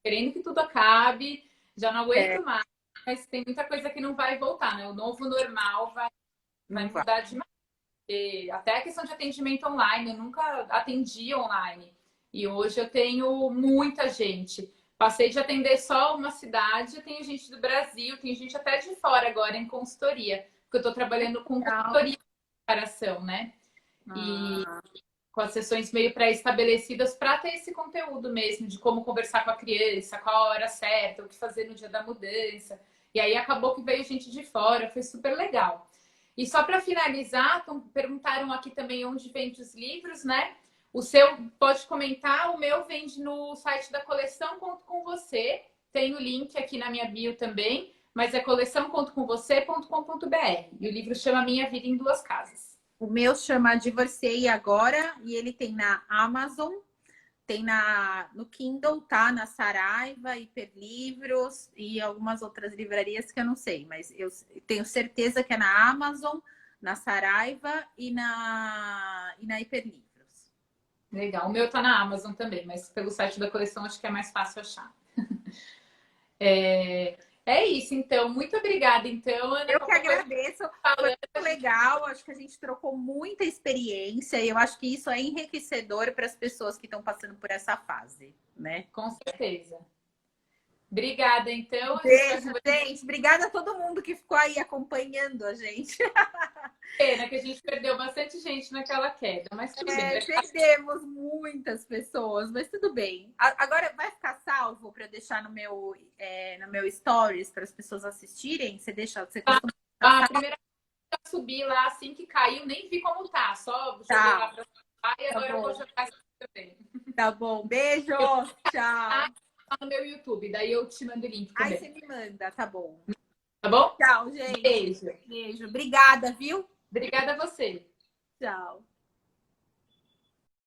querendo que tudo acabe, já não aguento mais, mas tem muita coisa que não vai voltar, né? O novo normal vai mudar demais. E até a questão de atendimento online, eu nunca atendi online. E hoje eu tenho muita gente. Passei de atender só uma cidade, eu tenho gente do Brasil, tem gente até de fora agora em consultoria, porque eu estou trabalhando com consultoria de preparação, né? E com as sessões meio pré-estabelecidas para ter esse conteúdo mesmo, de como conversar com a criança, qual a hora certa, o que fazer no dia da mudança. E aí acabou que veio gente de fora, foi super legal. E só para finalizar, perguntaram aqui também onde vende os livros, né? O seu pode comentar, o meu vende no site da Coleção Conto Com Você. Tem o link aqui na minha bio também, mas é coleçãocontocomvocê.com.br. E o livro chama Minha Vida em Duas Casas. O meu chama Divorciei Agora e ele tem na Amazon, tem no Kindle, tá? Na Saraiva, Hiperlivros e algumas outras livrarias que eu não sei, mas eu tenho certeza que é na Amazon, na Saraiva e na Hiperlivros. Legal. O meu tá na Amazon também, mas pelo site da coleção acho que é mais fácil achar. É isso, então. Muito obrigada, então, Ana. Eu que Qualquer coisa agradeço, foi falando, muito legal. Acho que a gente trocou muita experiência e eu acho que isso é enriquecedor para as pessoas que estão passando por essa fase, né? com certeza. Obrigada, então. A gente vai Beijo, conversar. gente. Obrigada a todo mundo que ficou aí acompanhando a gente. Pena que a gente perdeu bastante gente naquela queda, mas tudo bem. Perdemos muitas pessoas, mas tudo bem. Agora vai ficar salvo para deixar no meu stories para as pessoas assistirem? Você deixa, você costuma A primeira vez que eu subi lá, assim que caiu, nem vi como tá. Só joguei lá pra lá e agora eu vou jogar assim também. Tá bom. Beijo. Tchau. Tá no meu YouTube, daí eu te mando o link também. Aí você me manda, tá bom. Tá bom? Tchau, gente. Beijo. Beijo. Obrigada, viu? Obrigada a você. Tchau.